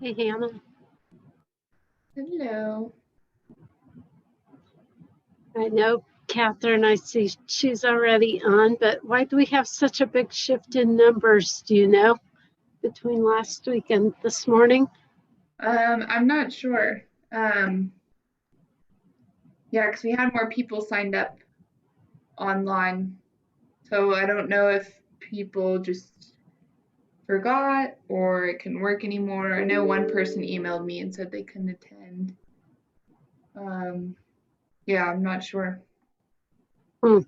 Hey, Hannah. Hello. I know Catherine, I see she's already on, but why do we have such a big shift in numbers, do you know, between last week and this morning? I'm not sure. Yeah, because we had more people signed up online. So I don't know if people just forgot or it couldn't work anymore. I know one person emailed me and said they couldn't attend. Yeah, I'm not sure. Hmm.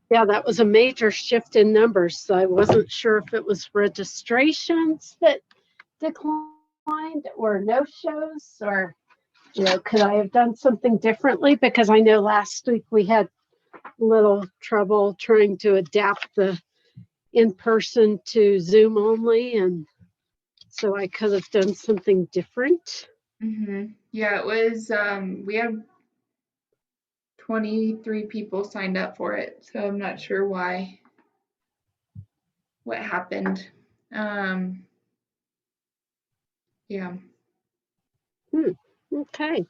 Yeah, that was a major shift in numbers. So I wasn't sure if it was registrations that declined or no shows, or, could I have done something differently? Because I know last week we had little trouble trying to adapt the in person to Zoom only, and so I could have done something different. Yeah, it was, we had 23 people signed up for it. So I'm not sure what happened. Um, yeah. Okay.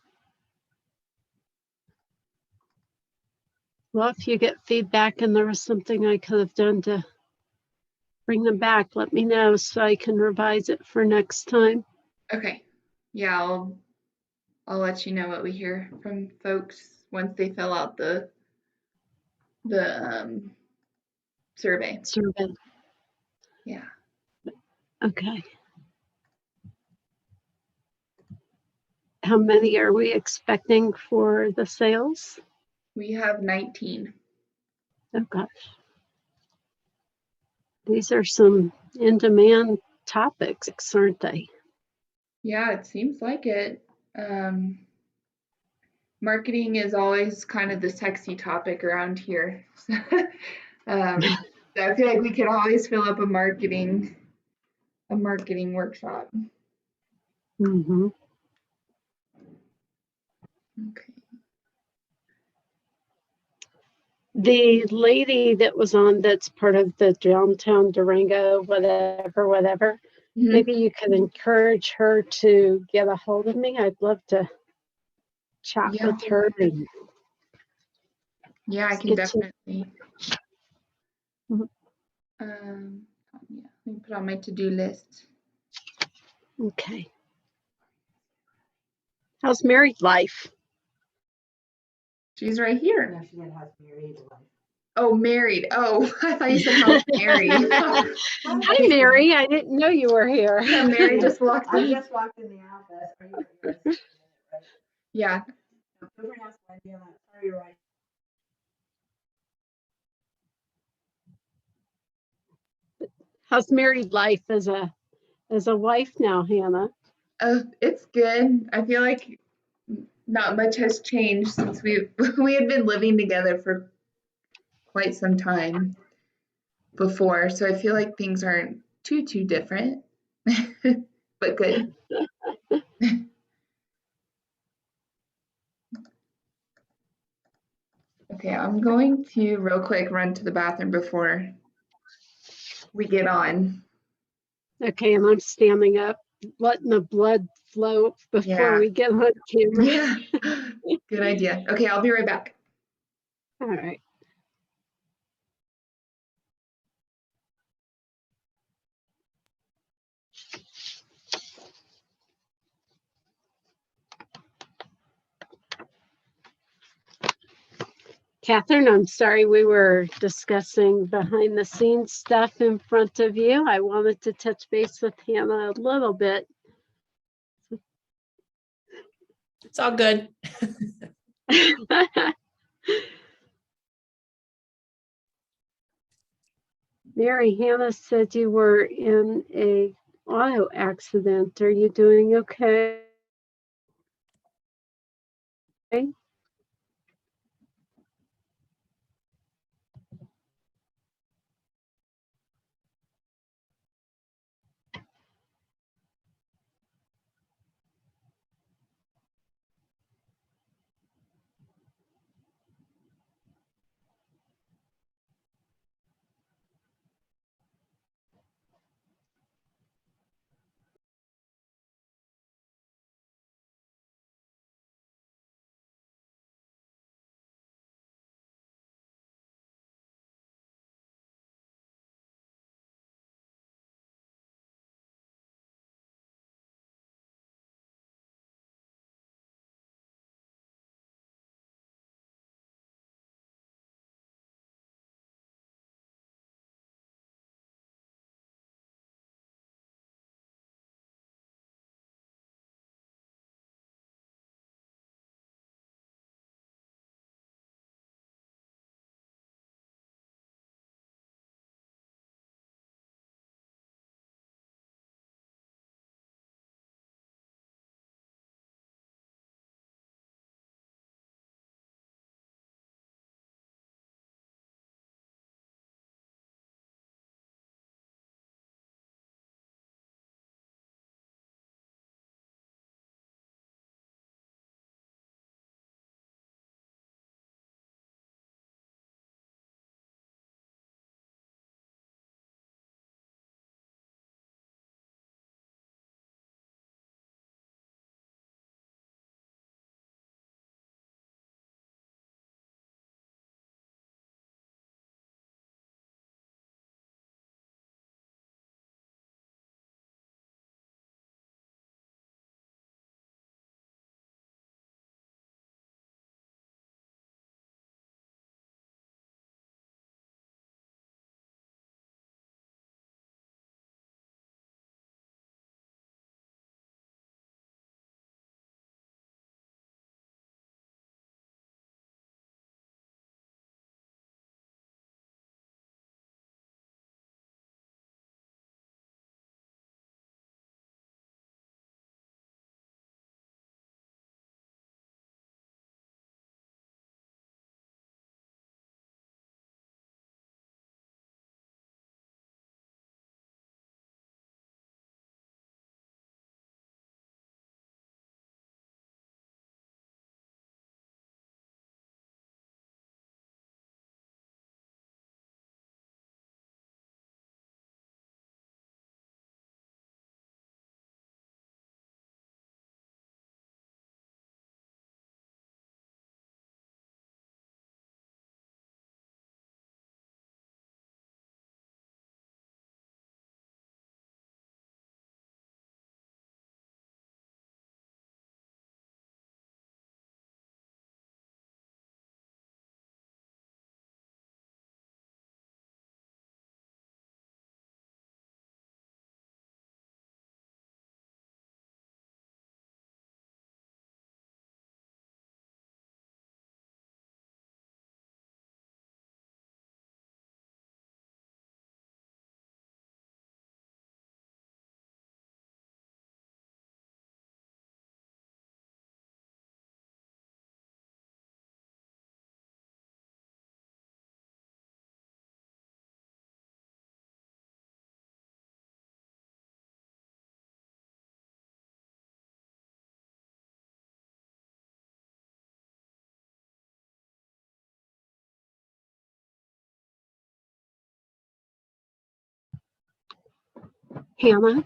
Well, if you get feedback and there was something I could have done to bring them back, let me know so I can revise it for next time. Okay. Yeah, I'll let you know what we hear from folks once they fill out the survey. Survey. Yeah. Okay. How many are we expecting for the sales? We have 19. Oh gosh. These are some in-demand topics, aren't they? Yeah, it seems like it. Marketing is always kind of the sexy topic around here. So I feel like we could always fill up a marketing workshop. Mm-hmm. Okay. The lady that was on that's part of the downtown Durango, whatever, maybe you could encourage her to get a hold of me. I'd love to chat Yeah. with her and Yeah, I can definitely. Mhm. Yeah, let me put on my to-do list. Okay. How's married life? She's right here. No, she didn't have married life. Oh, married. Oh, I thought you said how's Mary. Hi, Mary. I didn't know you were here. Yeah, Mary just walked in. I just walked in the office. Are you right? Yeah. Feel free to ask Wendy on that. Sorry, you're right. How's married life as a wife now, Hannah? It's good. I feel like not much has changed since we had been living together for quite some time before, so I feel like things aren't too different, but good. Okay, I'm going to real quick run to the bathroom before we get on. Okay, and I'm standing up, letting the blood flow before we get on camera. Yeah. Good idea. Okay, I'll be right back. All right. Catherine, I'm sorry we were discussing behind the scenes stuff in front of you. I wanted to touch base with Hannah a little bit. It's all good. Mary, Hannah said you were in a auto accident. Are you doing okay? Hannah?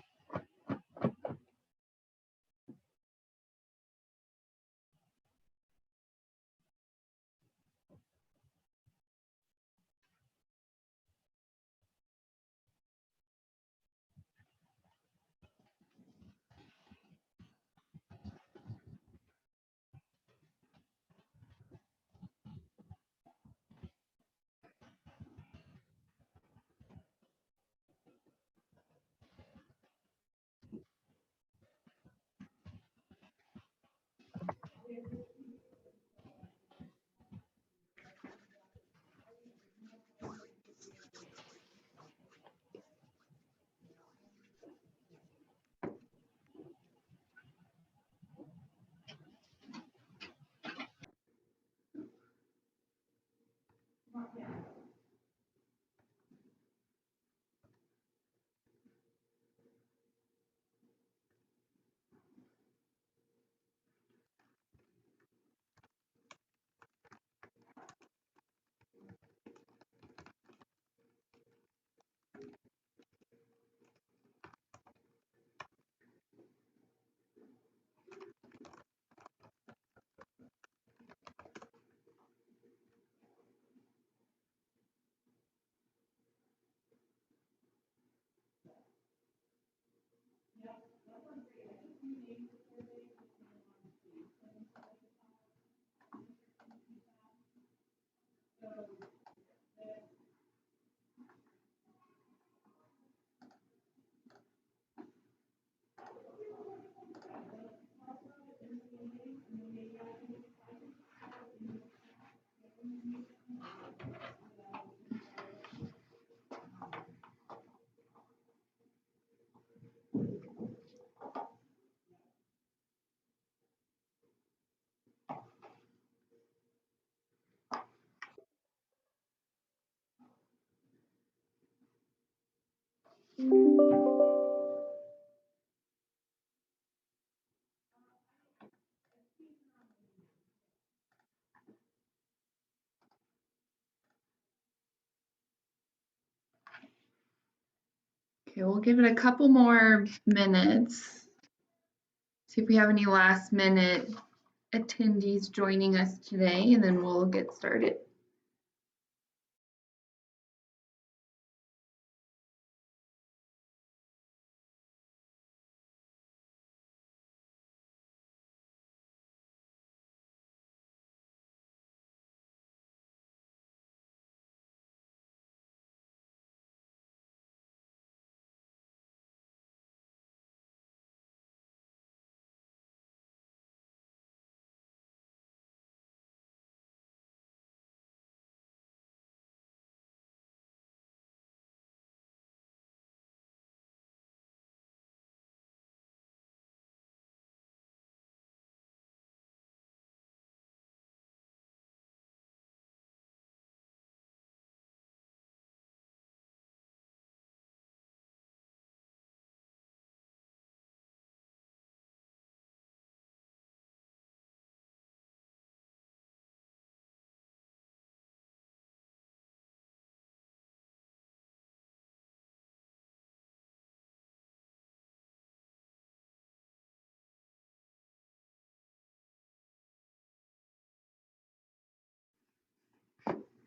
Okay, we'll give it a couple more minutes. See if we have any last minute attendees joining us today, and then we'll get started.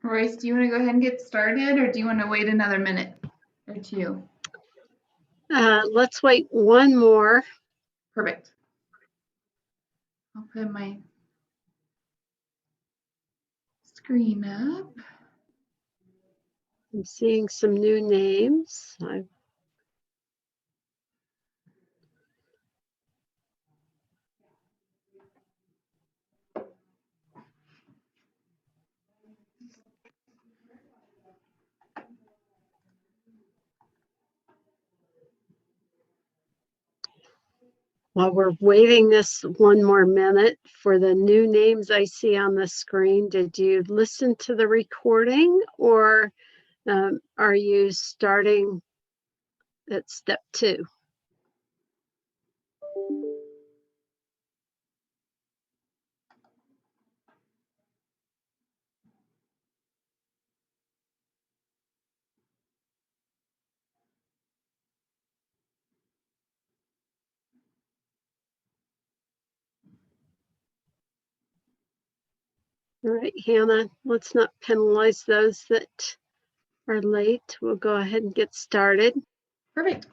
Royce, do you want to go ahead and get started, or do you want to wait another minute or two? Let's wait one more. Perfect. I'll put my screen up. I'm seeing some new names. While we're waiting this one more minute for the new names I see on the screen, did you listen to the recording, or are you starting at step 2? All right, Hannah, let's not penalize those that are late. We'll go ahead and get started. Perfect.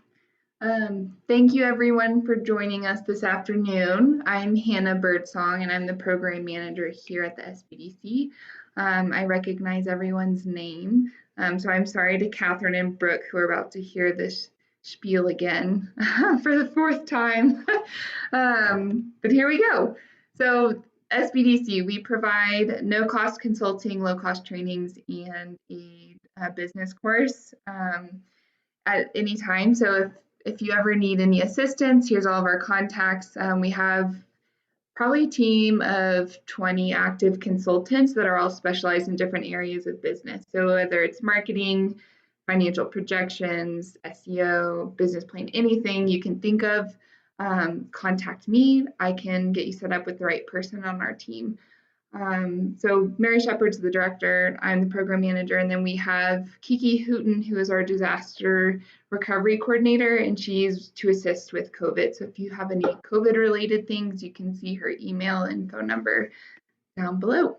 Thank you everyone for joining us this afternoon. I'm Hannah Birdsong and I'm the program manager here at the SBDC. I recognize everyone's name, so I'm sorry to Catherine and Brooke who are about to hear this spiel again for the fourth time. But here we go. So SBDC, we provide no-cost consulting, low-cost trainings, and a business course at any time. So if you ever need any assistance, here's all of our contacts. We have probably a team of 20 active consultants that are all specialized in different areas of business. So whether it's marketing, financial projections, SEO, business plan, anything you can think of, contact me. I can get you set up with the right person on our team. So Mary Shepard's the director, I'm the program manager, and then we have Kiki Hooten, who is our disaster recovery coordinator, and she's to assist with COVID. So if you have any COVID related things, you can see her email and phone number down below.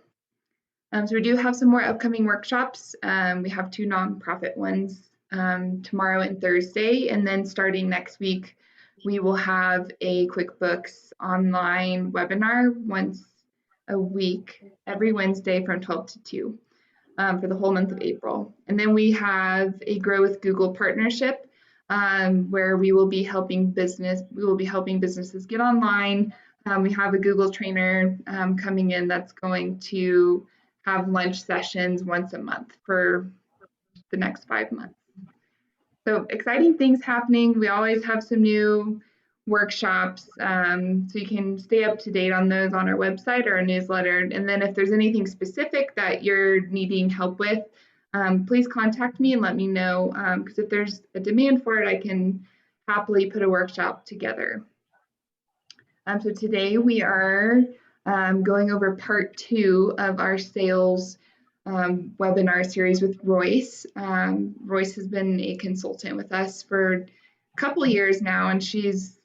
So we do have some more upcoming workshops. We have 2 nonprofit ones tomorrow and Thursday, and then starting next week, we will have a QuickBooks online webinar once a week, every Wednesday from 12 to 2 for the whole month of April. And then we have a Grow with Google partnership where we will be helping businesses get online. We have a Google trainer coming in that's going to have lunch sessions once a month for the next 5 months. So exciting things happening. We always have some new workshops, so you can stay up to date on those on our website or our newsletter. And then if there's anything specific that you're needing help with, please contact me and let me know, because if there's a demand for it, I can happily put a workshop together. So today we are going over part 2 of our sales webinar series with Royce. Royce has been a consultant with us for a couple of years now, and she's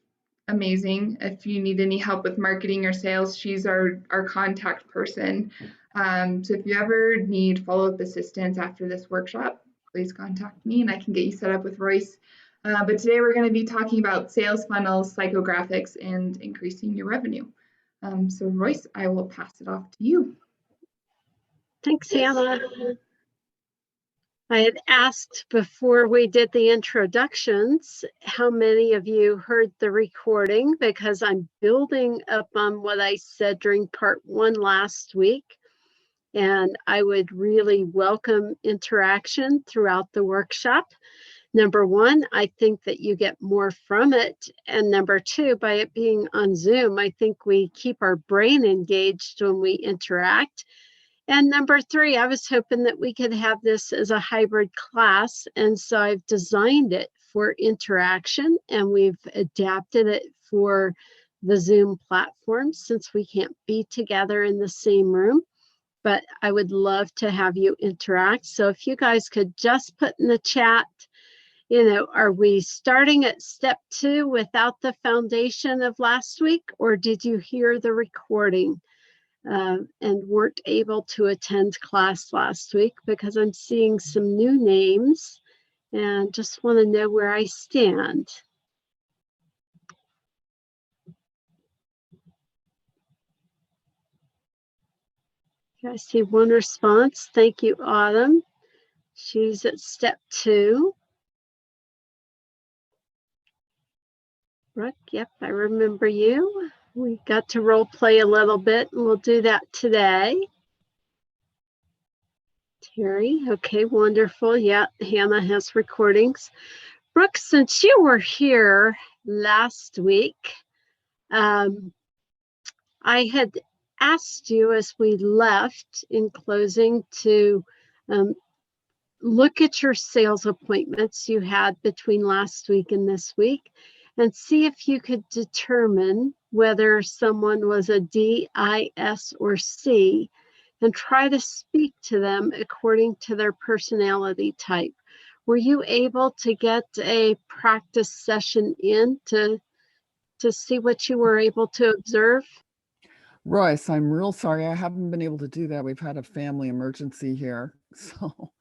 amazing. If you need any help with marketing or sales, she's our contact person. So if you ever need follow-up assistance after this workshop, please contact me and I can get you set up with Royce. But today we're going to be talking about sales funnels, psychographics, and increasing your revenue. So Royce, I will pass it off to you. Thanks, Hannah. I had asked before we did the introductions how many of you heard the recording, because I'm building up on what I said during part 1 last week. And I would really welcome interaction throughout the workshop. Number 1, I think that you get more from it. And number 2, by it being on Zoom, I think we keep our brain engaged when we interact. And number 3, I was hoping that we could have this as a hybrid class. And so I've designed it for interaction and we've adapted it for the Zoom platform since we can't be together in the same room. But I would love to have you interact. So if you guys could just put in the chat, are we starting at step 2 without the foundation of last week, or did you hear the recording? And weren't able to attend class last week because I'm seeing some new names and just want to know where I stand. I see one response. Thank you, Autumn. She's at step 2. Brooke, yep, I remember you. We got to role play a little bit and we'll do that today. Terry, okay, wonderful. Yeah, Hannah has recordings. Brooke, since you were here last week, I had asked you as we left in closing to look at your sales appointments you had between last week and this week and see if you could determine whether someone was a D, I, S, or C, and try to speak to them according to their personality type. Were you able to get a practice session in to see what you were able to observe? Royce, I'm real sorry. I haven't been able to do that. We've had a family emergency here. So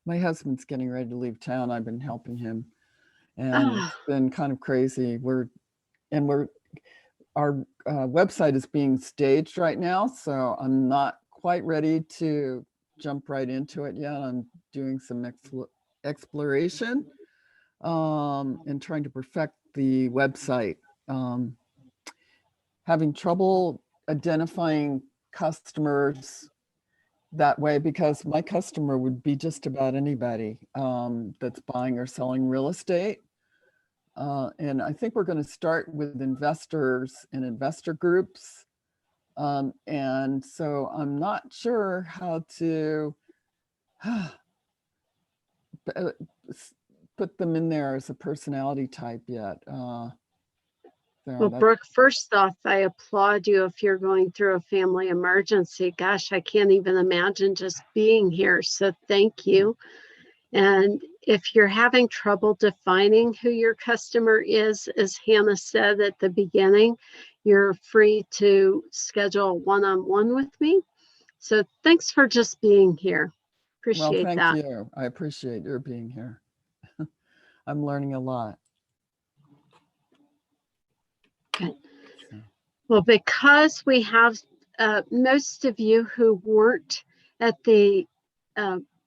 my husband's getting ready to leave town. I've been helping him. And Ah, it's been kind of crazy. Our website is being staged right now. So I'm not quite ready to jump right into it yet. I'm doing some exploration and trying to perfect the website. Having trouble identifying customers that way because my customer would be just about anybody that's buying or selling real estate. And I think we're going to start with investors and investor groups. And so I'm not sure how to put them in there as a personality type yet. well, Brooke, first off, I applaud you if you're going through a family emergency. Gosh, I can't even imagine just being here. So thank you. And if you're having trouble defining who your customer is, as Hannah said at the beginning, you're free to schedule a one-on-one with me. So thanks for just being here. Appreciate well, thank that. you. I appreciate your being here. I'm learning a lot. Okay. Well, because we have most of you who weren't at the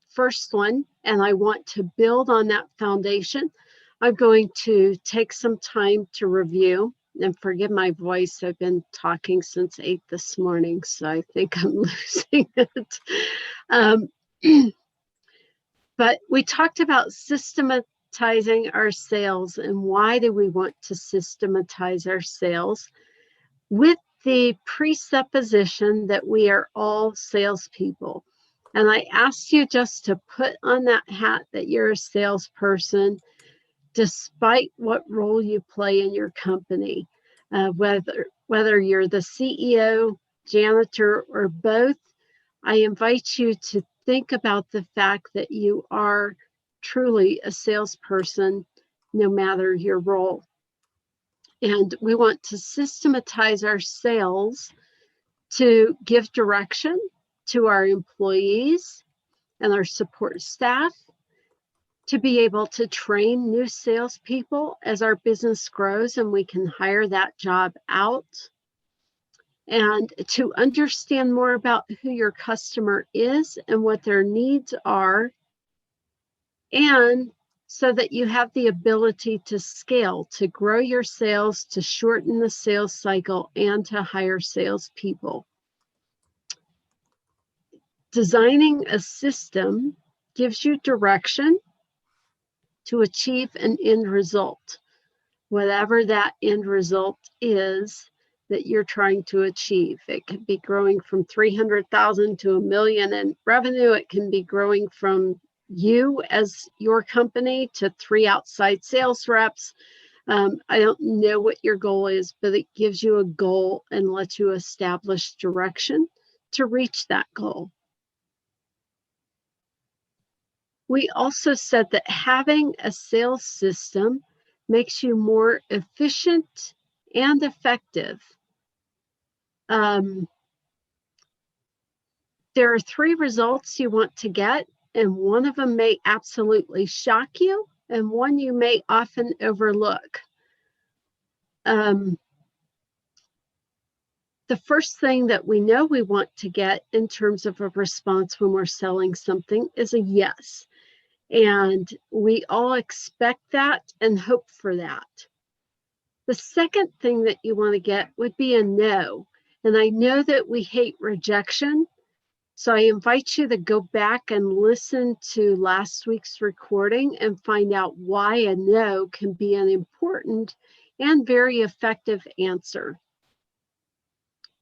first one, and I want to build on that foundation, I'm going to take some time to review. And forgive my voice, I've been talking since 8 this morning, so I think I'm losing it. But we talked about systematizing our sales and why do we want to systematize our sales with the presupposition that we are all salespeople. And I asked you just to put on that hat that you're a salesperson, despite what role you play in your company, whether you're the CEO, janitor, or both. I invite you to think about the fact that you are truly a salesperson, no matter your role. And we want to systematize our sales to give direction to our employees and our support staff, to be able to train new salespeople as our business grows and we can hire that job out, and to understand more about who your customer is and what their needs are, and so that you have the ability to scale, to grow your sales, to shorten the sales cycle, and to hire salespeople. Designing a system gives you direction to achieve an end result, whatever that end result is that you're trying to achieve. It could be growing from 300,000 to $1 million in revenue. It can be growing from you as your company to 3 outside sales reps. I don't know what your goal is, but it gives you a goal and lets you establish direction to reach that goal. We also said that having a sales system makes you more efficient and effective. There are 3 results you want to get, and one of them may absolutely shock you, and one you may often overlook. The first thing that we know we want to get in terms of a response when we're selling something is a yes. And we all expect that and hope for that. The second thing that you want to get would be a no. And I know that we hate rejection. So I invite you to go back and listen to last week's recording and find out why a no can be an important and very effective answer.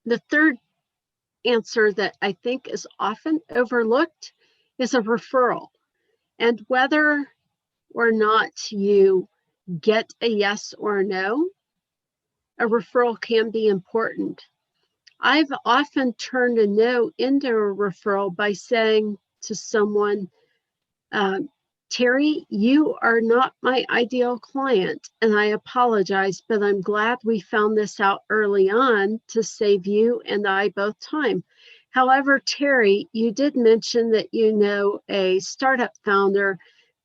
The third answer that I think is often overlooked is a referral. And whether or not you get a yes or a no, a referral can be important. I've often turned a no into a referral by saying to someone, Terry, you are not my ideal client, and I apologize, but I'm glad we found this out early on to save you and I both time. However, Terry, you did mention that you know a startup founder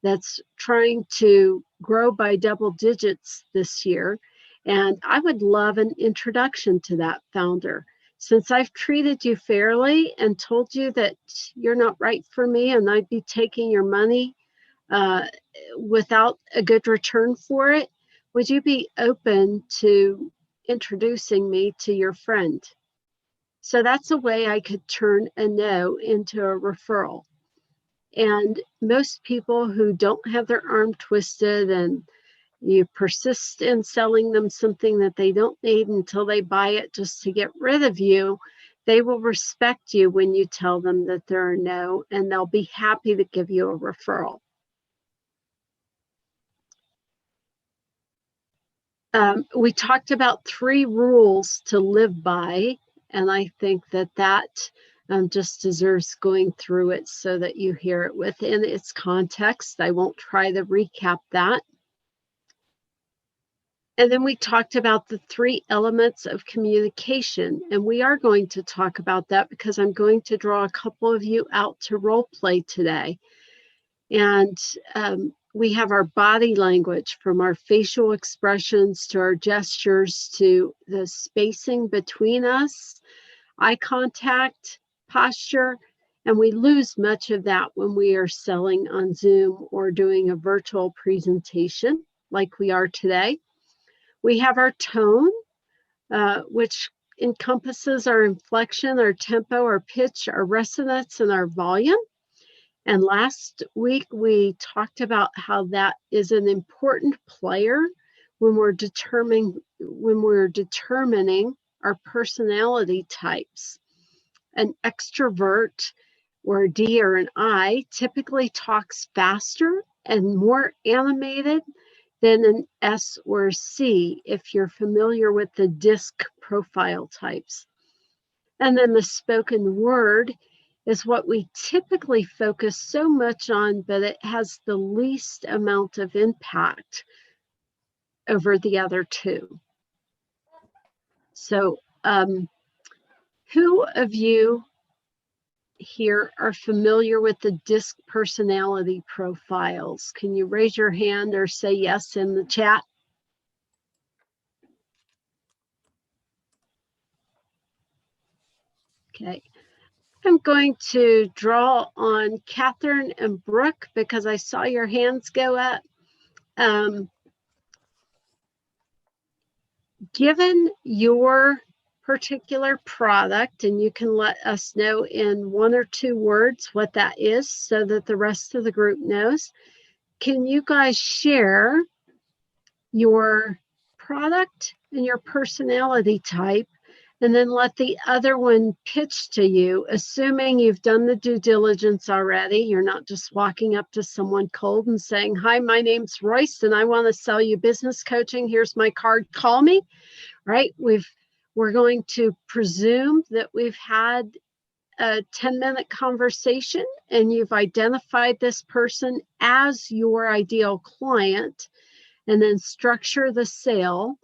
that's trying to grow by double digits this year, and I would love an introduction to that founder. Since I've treated you fairly and told you that you're not right for me and I'd be taking your money uh, without a good return for it, would you be open to introducing me to your friend? So that's a way I could turn a no into a referral. And most people who don't have their arm twisted and you persist in selling them something that they don't need until they buy it just to get rid of you, they will respect you when you tell them that they're a no, and they'll be happy to give you a referral. We talked about 3 rules to live by, and I think that just deserves going through it so that you hear it within its context. I won't try to recap that. And then we talked about the 3 elements of communication, and we are going to talk about that because I'm going to draw a couple of you out to role play today. And we have our body language, from our facial expressions to our gestures to the spacing between us, eye contact, posture, and we lose much of that when we are selling on Zoom or doing a virtual presentation like we are today. We have our tone, which encompasses our inflection, our tempo, our pitch, our resonance, and our volume. And last week, we talked about how that is an important player when we're determining our personality types. An extrovert, or a D or an I, typically talks faster and more animated than an S or a C, if you're familiar with the DISC profile types. And then the spoken word is what we typically focus so much on, but it has the least amount of impact over the other 2. So who of you here are familiar with the DISC personality profiles? Can you raise your hand or say yes in the chat? Okay. I'm going to draw on Catherine and Brooke because I saw your hands go up. Given your particular product, and you can let us know in 1 or 2 words what that is so that the rest of the group knows, can you guys share your product and your personality type, and then let the other one pitch to you, assuming you've done the due diligence already. You're not just walking up to someone cold and saying, "Hi, my name's Royce and I want to sell you business coaching. Here's my card, call me." Right? We're going to presume that we've had a 10-minute conversation and you've identified this person as your ideal client, and then structure the sale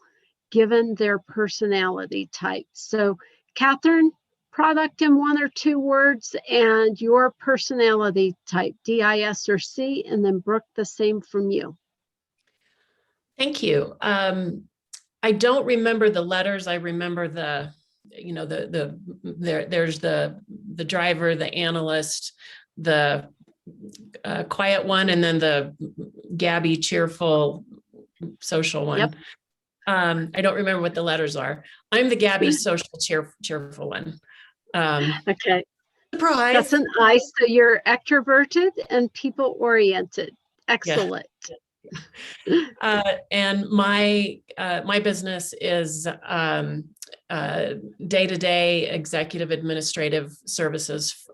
given their personality type. So, Catherine, product in 1 or 2 words, and your personality type, DIS or C, and then Brooke, the same from you. Thank you. I don't remember the letters. I remember there's the driver, the analyst, the quiet one, and then the Gabby, cheerful, social one. Yep. I don't remember what the letters are. I'm the Gabby, social, cheerful one. Okay. Surprise. That's an I, so you're extroverted and people oriented. Excellent. And my business is day-to-day executive administrative services,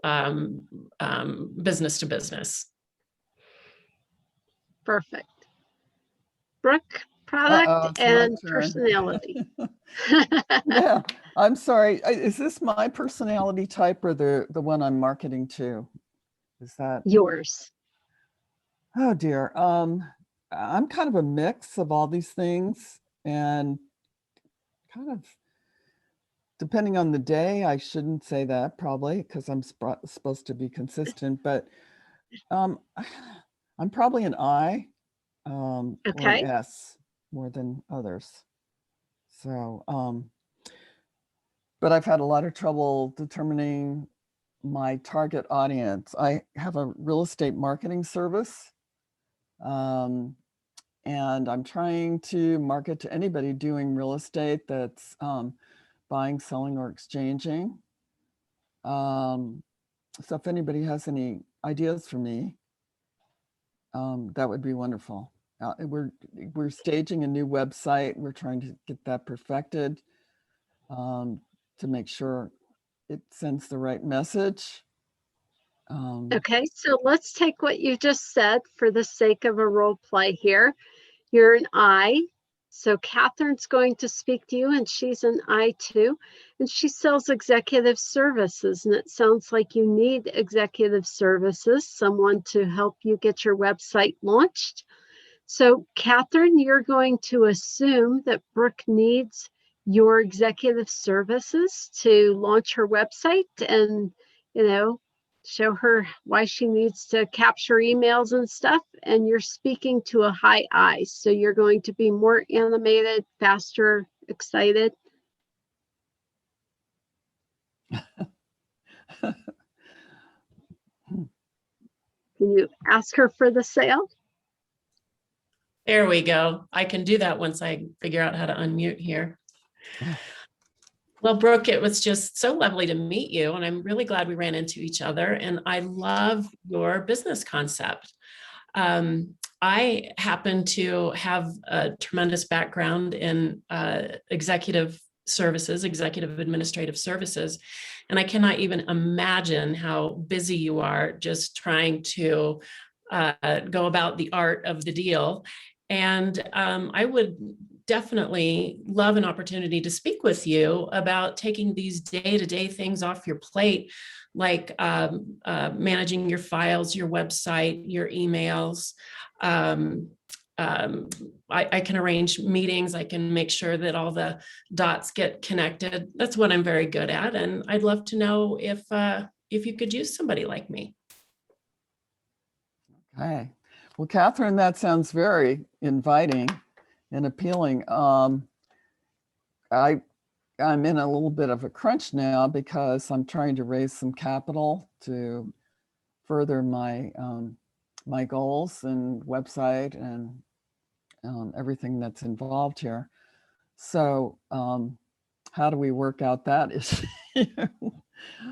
business to business. Perfect. Brooke, product and personality. Yeah, I'm sorry. Is this my personality type or the one I'm marketing to? Is that yours? Oh dear. I'm kind of a mix of all these things, and kind of depending on the day, I shouldn't say that probably because I'm supposed to be consistent, but um, I'm probably an I or an Okay. S more than others. So, but I've had a lot of trouble determining my target audience. I have a real estate marketing service. And I'm trying to market to anybody doing real estate that's buying, selling, or exchanging. So if anybody has any ideas for me, that would be wonderful. We're staging a new website. We're trying to get that perfected to make sure it sends the right message. Okay, so let's take what you just said for the sake of a role play here. You're an I. So Catherine's going to speak to you, and she's an I too. And she sells executive services. And it sounds like you need executive services, someone to help you get your website launched. So, Catherine, you're going to assume that Brooke needs your executive services to launch her website and, you know, show her why she needs to capture emails and stuff. And you're speaking to a high I. So you're going to be more animated, faster, excited. Can you ask her for the sale? There we go. I can do that once I figure out how to unmute here. Well, Brooke, it was just so lovely to meet you, and I'm really glad we ran into each other. And I love your business concept. I happen to have a tremendous background in executive services, executive administrative services, and I cannot even imagine how busy you are just trying to go about the art of the deal. And I would definitely love an opportunity to speak with you about taking these day-to-day things off your plate, like managing your files, your website, your emails. I can arrange meetings. I can make sure that all the dots get connected. That's what I'm very good at. And I'd love to know if you could use somebody like me. Okay. Well, Catherine, that sounds very inviting and appealing. I'm in a little bit of a crunch now because I'm trying to raise some capital to further my my goals and website and everything that's involved here. So how do we work out that issue?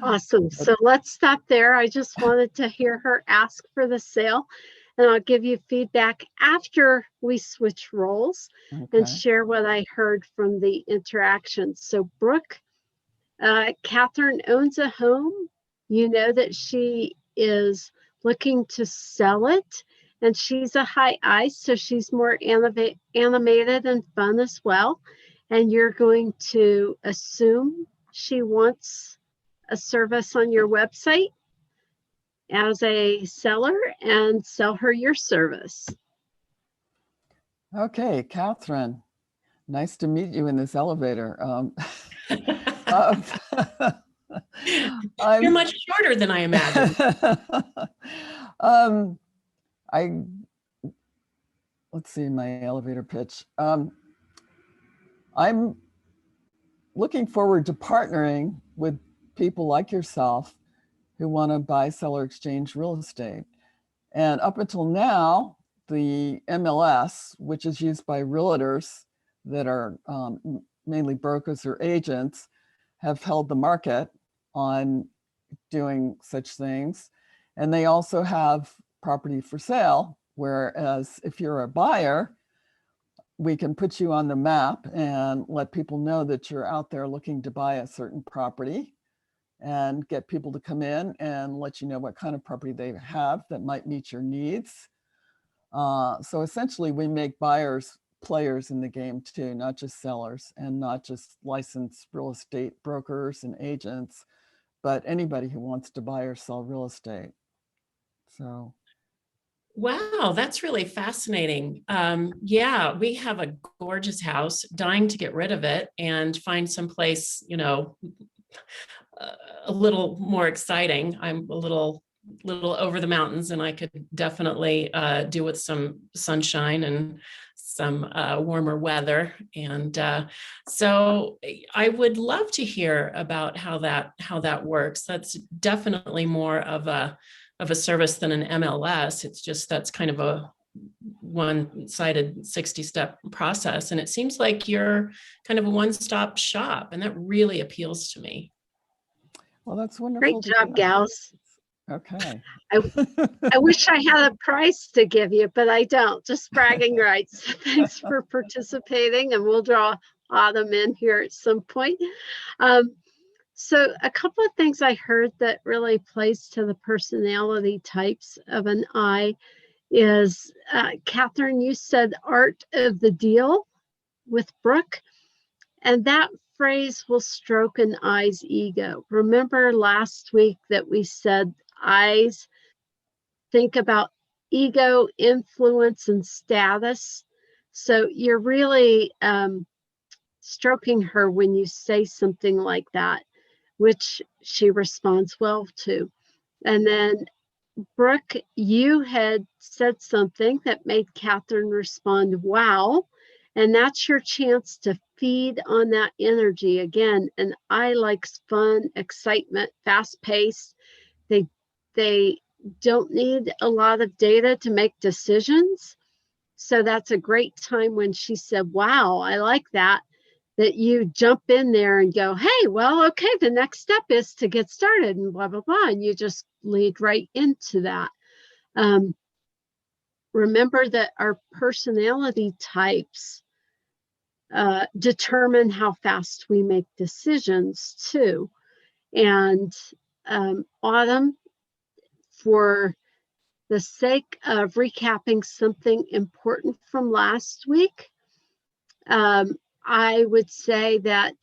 Awesome. So let's stop there. I just wanted to hear her ask for the sale, and I'll give you feedback after we switch roles and Okay. share what I heard from the interaction. So, Brooke, Catherine owns a home. You know that she is looking to sell it, and she's a high I, so she's more animated and fun as well. And you're going to assume she wants a service on your website as a seller and sell her your service. Okay, Catherine, nice to meet you in this elevator. You're much shorter than I imagined. Let's see my elevator pitch. I'm looking forward to partnering with people like yourself who want to buy, sell, or exchange real estate. And up until now, the MLS, which is used by realtors that are mainly brokers or agents, have held the market on doing such things. And they also have property for sale, whereas if you're a buyer, we can put you on the map and let people know that you're out there looking to buy a certain property and get people to come in and let you know what kind of property they have that might meet your needs. So essentially we make buyers players in the game too, not just sellers and not just licensed real estate brokers and agents, but anybody who wants to buy or sell real estate. So Wow, that's really fascinating. Yeah, we have a gorgeous house, dying to get rid of it and find some place, a little more exciting. I'm a little over the mountains, and I could definitely do with some sunshine and some warmer weather. And so I would love to hear about how that works. That's definitely more of a service than an MLS. It's just that's kind of a one-sided 60-step process. And it seems like you're kind of a one-stop shop, and that really appeals to me. Well, that's wonderful. Great to job, hear. gals. Okay. I wish I had a prize to give you, but I don't. Just bragging rights. Thanks for participating, and we'll draw Autumn in here at some point. So a couple of things I heard that really plays to the personality types of an I is, Catherine, you said art of the deal with Brooke, and that phrase will stroke an I's ego. Remember last week that we said I's think about ego, influence, and status. So you're really stroking her when you say something like that, which she responds well to. And then Brooke, you had said something that made Catherine respond, wow. And that's your chance to feed on that energy again. And I likes fun, excitement, fast pace. They don't need a lot of data to make decisions. So that's a great time when she said, wow, I like that you jump in there and go, hey, well, okay, the next step is to get started and blah, blah, blah. And you just lead right into that. Remember that our personality types determine how fast we make decisions too. And Autumn, for the sake of recapping something important from last week, I would say that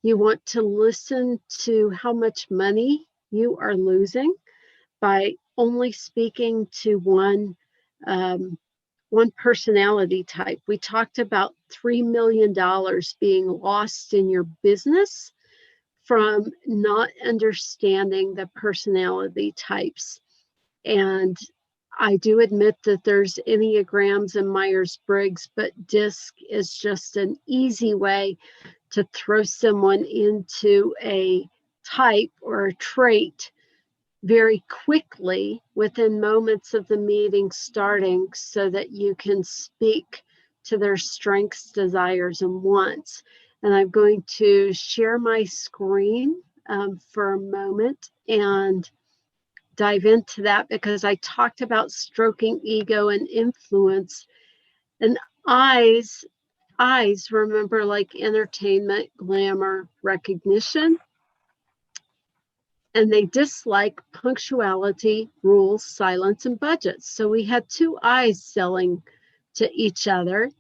you want to listen to how much money you are losing by only speaking to one personality type. We talked about $3 million being lost in your business from not understanding the personality types. And I do admit that there's Enneagrams and Myers-Briggs, but DISC is just an easy way to throw someone into a type or a trait very quickly within moments of the meeting starting so that you can speak to their strengths, desires, and wants. And I'm going to share my screen for a moment and dive into that because I talked about stroking ego and influence. And eyes, remember, like entertainment, glamour, recognition. And they dislike punctuality, rules, silence, and budgets. So we had two eyes selling to each other,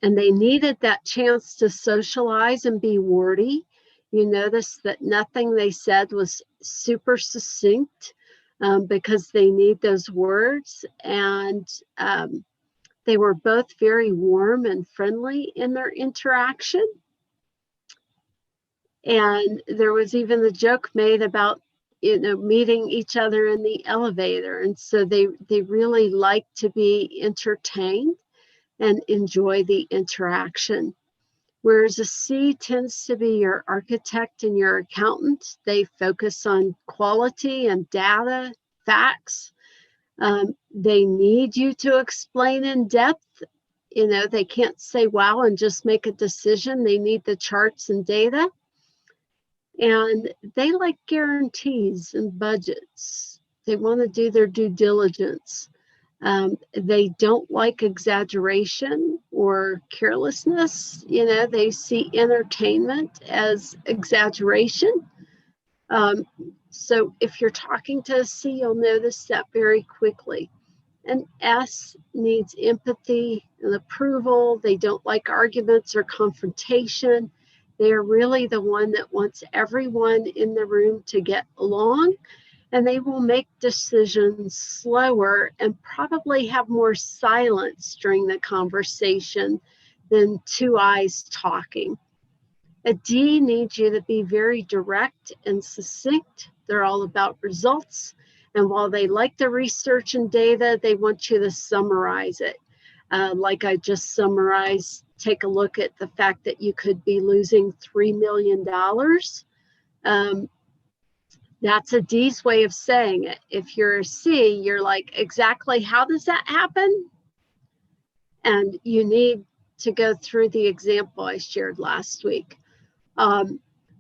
and they needed that chance to socialize and be wordy. You notice that nothing they said was super succinct because they need those words. And they were both very warm and friendly in their interaction. And there was even the joke made about, meeting each other in the elevator. And so they really like to be entertained and enjoy the interaction. Whereas a C tends to be your architect and your accountant. They focus on quality and data, facts. They need you to explain in depth. They can't say wow and just make a decision. They need the charts and data. And they like guarantees and budgets. They want to do their due diligence. They don't like exaggeration or carelessness. They see entertainment as exaggeration. So if you're talking to a C, you'll notice that very quickly. And S needs empathy and approval. They don't like arguments or confrontation. They're really the one that wants everyone in the room to get along and they will make decisions slower and probably have more silence during the conversation than two eyes talking. A D needs you to be very direct and succinct. They're all about results. And while they like the research and data, they want you to summarize it. Like I just summarized, take a look at the fact that you could be losing $3 million. That's a D's way of saying it. If you're a C, you're like, exactly how does that happen? And you need to go through the example I shared last week.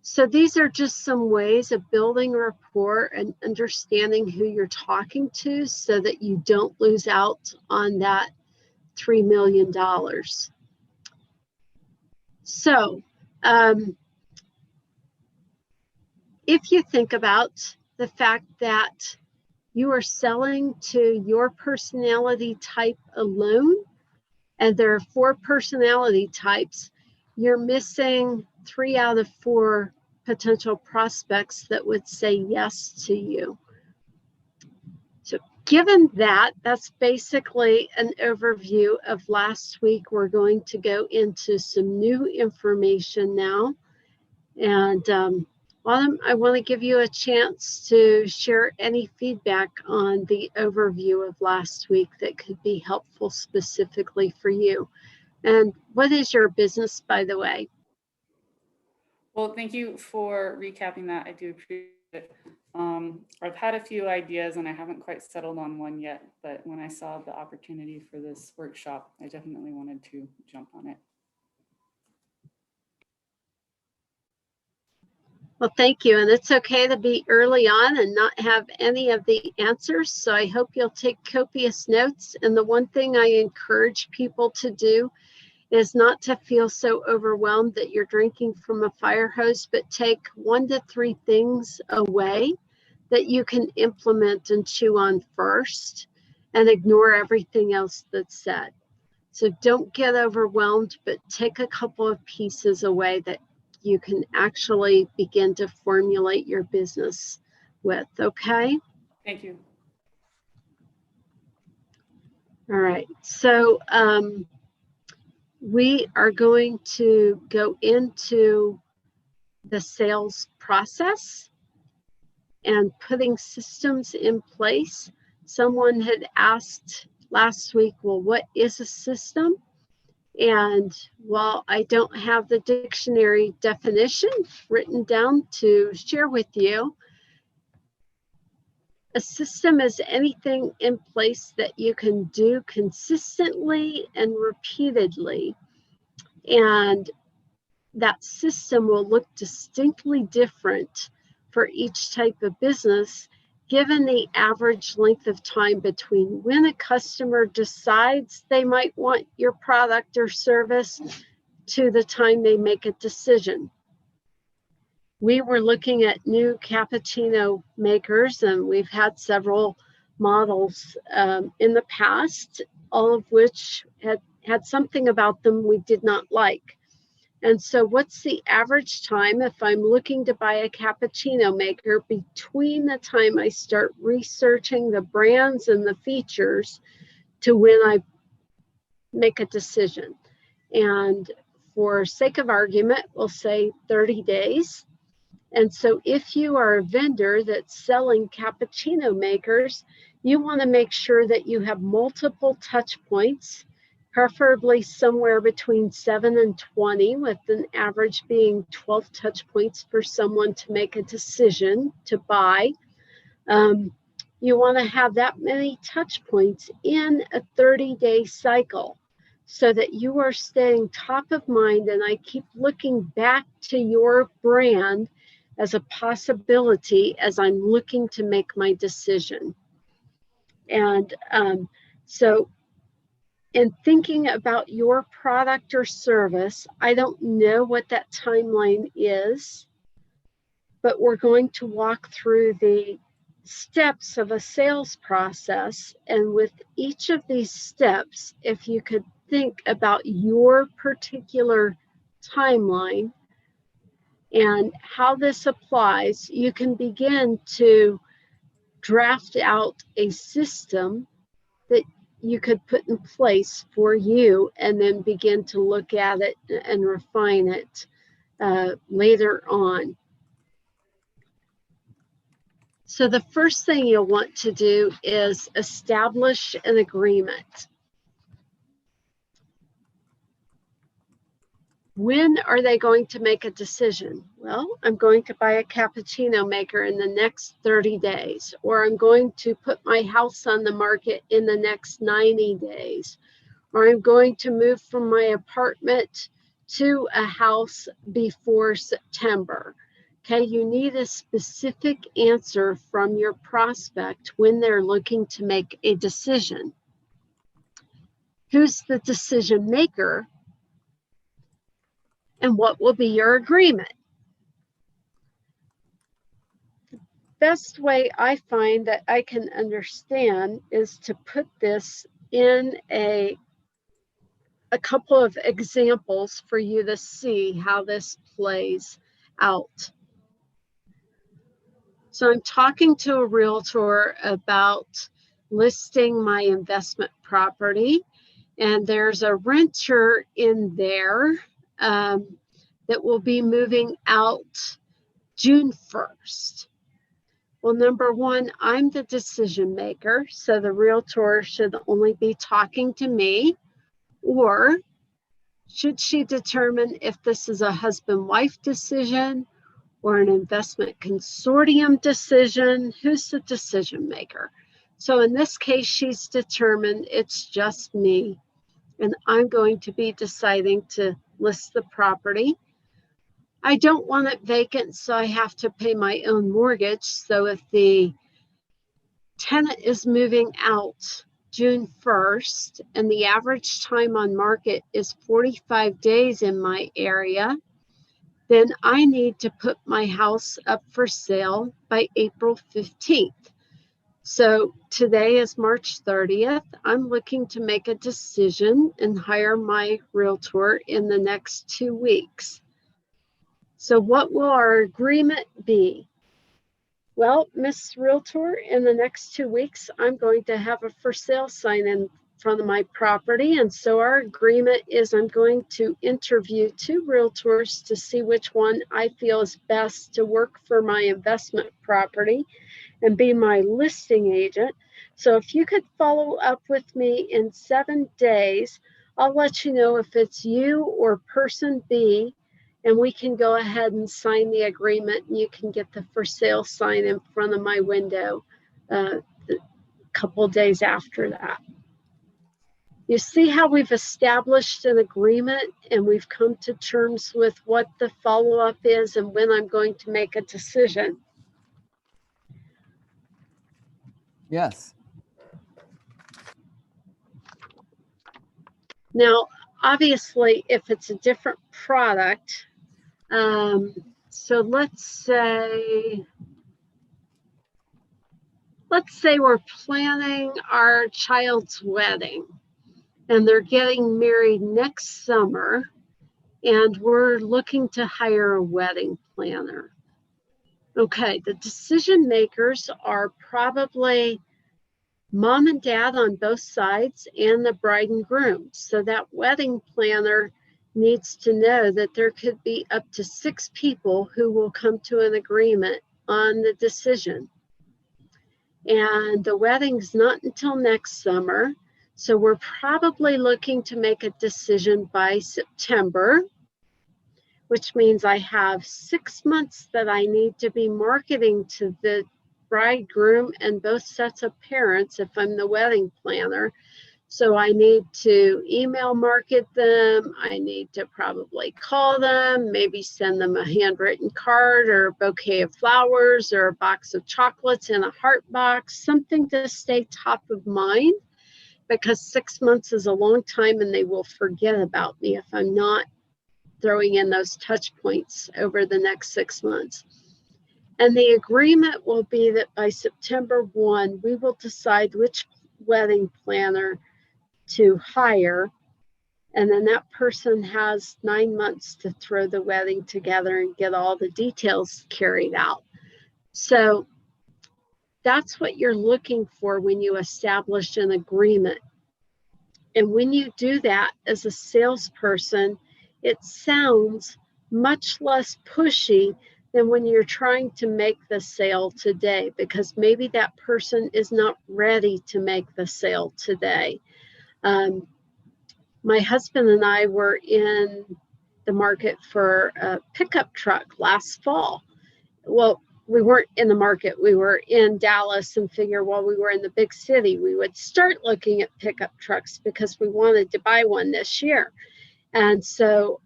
So these are just some ways of building rapport and understanding who you're talking to so that you don't lose out on that $3 million. So if you think about the fact that you are selling to your personality type alone, and there are 4 personality types, you're missing 3 out of 4 potential prospects that would say yes to you. So given that, that's basically an overview of last week. We're going to go into some new information now. And Autumn, I want to give you a chance to share any feedback on the overview of last week that could be helpful specifically for you. And what is your business, by the way? Well, thank you for recapping that. I do appreciate it. I've had a few ideas and I haven't quite settled on one yet, but when I saw the opportunity for this workshop, I definitely wanted to jump on it. Well, thank you. And it's okay to be early on and not have any of the answers. So I hope you'll take copious notes. And the one thing I encourage people to do is not to feel so overwhelmed that you're drinking from a fire hose, but take 1 to 3 things away that you can implement and chew on first and ignore everything else that's said. So don't get overwhelmed, but take a couple of pieces away that you can actually begin to formulate your business with, okay? Thank you. All right, so we are going to go into the sales process and putting systems in place. Someone had asked last week, well, what is a system? And while I don't have the dictionary definition written down to share with you, a system is anything in place that you can do consistently and repeatedly. And that system will look distinctly different for each type of business, given the average length of time between when a customer decides they might want your product or service to the time they make a decision. We were looking at new cappuccino makers, and we've had several models in the past, all of which had something about them we did not like. And so what's the average time if I'm looking to buy a cappuccino maker between the time I start researching the brands and the features to when I make a decision? And for sake of argument, we'll say 30 days. And so if you are a vendor that's selling cappuccino makers, you want to make sure that you have multiple touch points, preferably somewhere between 7 and 20, with an average being 12 touch points for someone to make a decision to buy. You want to have that many touch points in a 30-day cycle so that you are staying top of mind. And I keep looking back to your brand as a possibility as I'm looking to make my decision. And so in thinking about your product or service, I don't know what that timeline is, but we're going to walk through the steps of a sales process. And with each of these steps, if you could think about your particular timeline and how this applies, you can begin to draft out a system that you could put in place for you and then begin to look at it and refine it later on. So the first thing you'll want to do is establish an agreement. When are they going to make a decision? Well, I'm going to buy a cappuccino maker in the next 30 days, or I'm going to put my house on the market in the next 90 days, or I'm going to move from my apartment to a house before September. Okay, you need a specific answer from your prospect when they're looking to make a decision. Who's the decision maker? And what will be your agreement? Best way I find that I can understand is to put this in a couple of examples for you to see how this plays out. So I'm talking to a realtor about listing my investment property, and there's a renter in there that will be moving out June 1st. Well, number one, I'm the decision maker, so the realtor should only be talking to me. Or should she determine if this is a husband-wife decision or an investment consortium decision? Who's the decision maker? So in this case, she's determined it's just me, and I'm going to be deciding to list the property. I don't want it vacant, so I have to pay my own mortgage. So if the tenant is moving out June 1st and the average time on market is 45 days in my area, then I need to put my house up for sale by April 15th. So today is March 30th. I'm looking to make a decision and hire my realtor in the next 2 weeks. So what will our agreement be? Well, Miss Realtor, in the next 2 weeks, I'm going to have a for sale sign in front of my property. And so our agreement is I'm going to interview 2 realtors to see which one I feel is best to work for my investment property and be my listing agent. So if you could follow up with me in 7 days, I'll let you know if it's you or person B, and we can go ahead and sign the agreement, and you can get the for sale sign in front of my window a couple days after that. You see how we've established an agreement and we've come to terms with what the follow-up is and when I'm going to make a decision. Yes. Now, obviously, if it's a different product, so let's say we're planning our child's wedding and they're getting married next summer, and we're looking to hire a wedding planner. Okay, the decision makers are probably mom and dad on both sides and the bride and groom. So that wedding planner needs to know that there could be up to 6 people who will come to an agreement on the decision. And the wedding's not until next summer. So we're probably looking to make a decision by September, which means I have 6 months that I need to be marketing to the bridegroom and both sets of parents if I'm the wedding planner. So I need to email market them. I need to probably call them, maybe send them a handwritten card or a bouquet of flowers or a box of chocolates in a heart box, something to stay top of mind, because 6 months is a long time and they will forget about me if I'm not throwing in those touch points over the next 6 months. And the agreement will be that by September 1, we will decide which wedding planner to hire. And then that person has 9 months to throw the wedding together and get all the details carried out. So That's what you're looking for when you establish an agreement. And when you do that as a salesperson, it sounds much less pushy than when you're trying to make the sale today, because maybe that person is not ready to make the sale today. My husband and I were in the market for a pickup truck last fall. Well, we weren't in the market. We were in Dallas and figure while we were in the big city, we would start looking at pickup trucks because we wanted to buy one this year. And so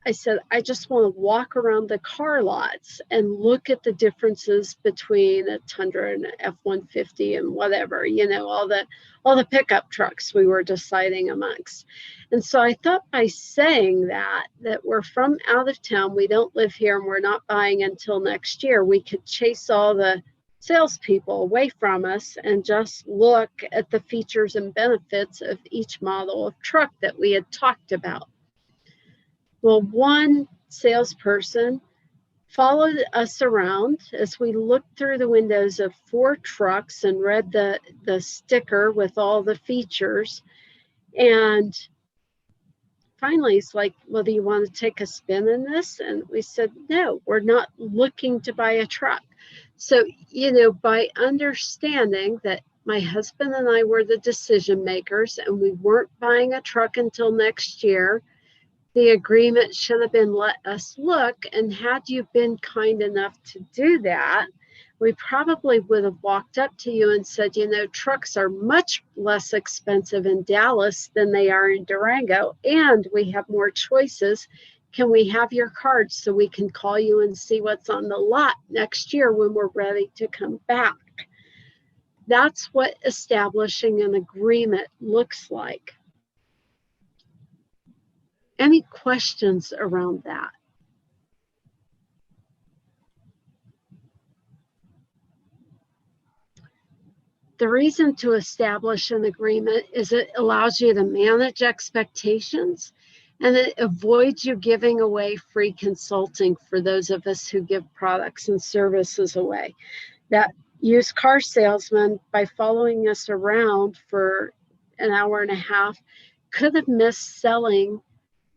I said, I just want to walk around the car lots and look at the differences between a Tundra and an F-150 and whatever, you know, all the pickup trucks we were deciding amongst. And so I thought by saying that we're from out of town, we don't live here, and we're not buying until next year, we could chase all the salespeople away from us and just look at the features and benefits of each model of truck that we had talked about. Well, one salesperson followed us around as we looked through the windows of 4 trucks and read the sticker with all the features. And finally, he's like, well, do you want to take a spin in this? And we said, no, we're not looking to buy a truck. So, you know, by understanding that my husband and I were the decision makers and we weren't buying a truck until next year, the agreement should have been let us look. And had you been kind enough to do that, we probably would have walked up to you and said, you know, trucks are much less expensive in Dallas than they are in Durango, and we have more choices. Can we have your card so we can call you and see what's on the lot next year when we're ready to come back? That's what establishing an agreement looks like. Any questions around that? The reason to establish an agreement is it allows you to manage expectations, and it avoids you giving away free consulting for those of us who give products and services away. That used car salesman, by following us around for an hour and a half, could have missed selling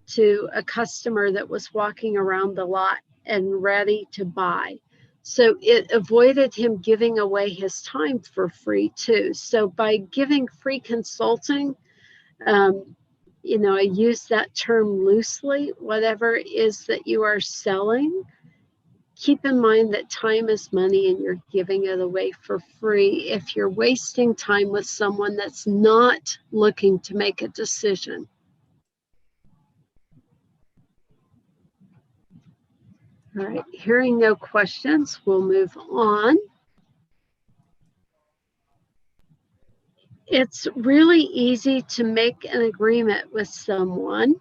to a customer that was walking around the lot and ready to buy. So it avoided him giving away his time for free too. So by giving free consulting, you know, I use that term loosely, whatever it is that you are selling, keep in mind that time is money and you're giving it away for free if you're wasting time with someone that's not looking to make a decision. All right, hearing no questions, we'll move on. It's really easy to make an agreement with someone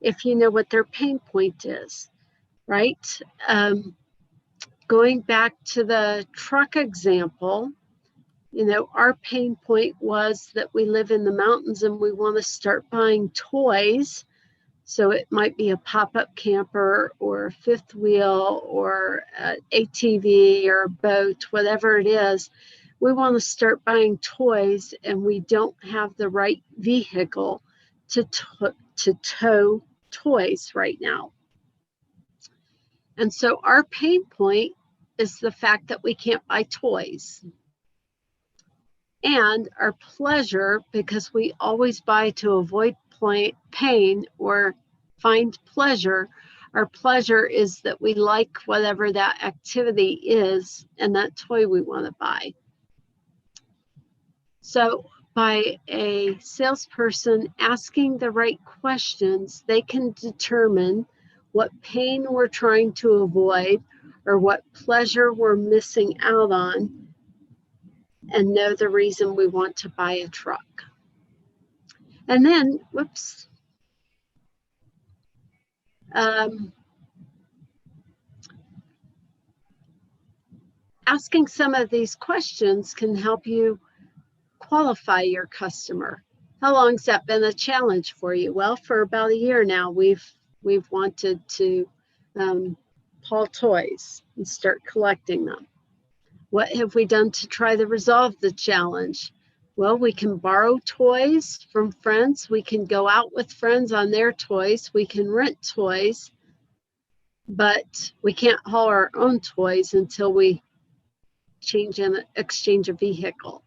if you know what their pain point is, right? Going back to the truck example, you know, our pain point was that we live in the mountains and we want to start buying toys. So it might be a pop-up camper or a fifth wheel or an ATV or a boat, whatever it is. We want to start buying toys and we don't have the right vehicle to tow toys right now. And so our pain point is the fact that we can't buy toys. And our pleasure, because we always buy to avoid pain or find pleasure, our pleasure is that we like whatever that activity is and that toy we want to buy. So by a salesperson asking the right questions, they can determine what pain we're trying to avoid or what pleasure we're missing out on, and know the reason we want to buy a truck. And then, whoops. Asking some of these questions can help you qualify your customer. How long's that been a challenge for you? Well, for about a year now, we've wanted to haul toys and start collecting them. What have we done to try to resolve the challenge? Well, we can borrow toys from friends. We can go out with friends on their toys. We can rent toys, but we can't haul our own toys until we change and exchange a vehicle.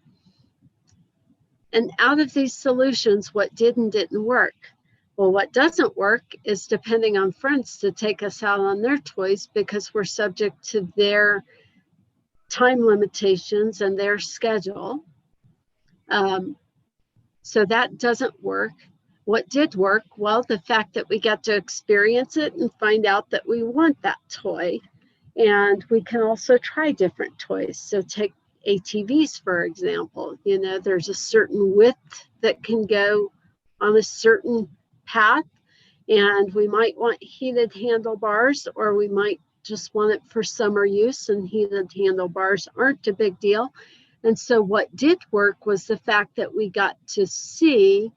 And out of these solutions, what did and didn't work? Well, what doesn't work is depending on friends to take us out on their toys because we're subject to their time limitations and their schedule. So that doesn't work. What did work? Well, the fact that we got to experience it and find out that we want that toy. And we can also try different toys. So take ATVs, for example. You know, there's a certain width that can go on a certain path, and we might want heated handlebars, or we might just want it for summer use, and heated handlebars aren't a big deal. And so what did work was the fact that we got to see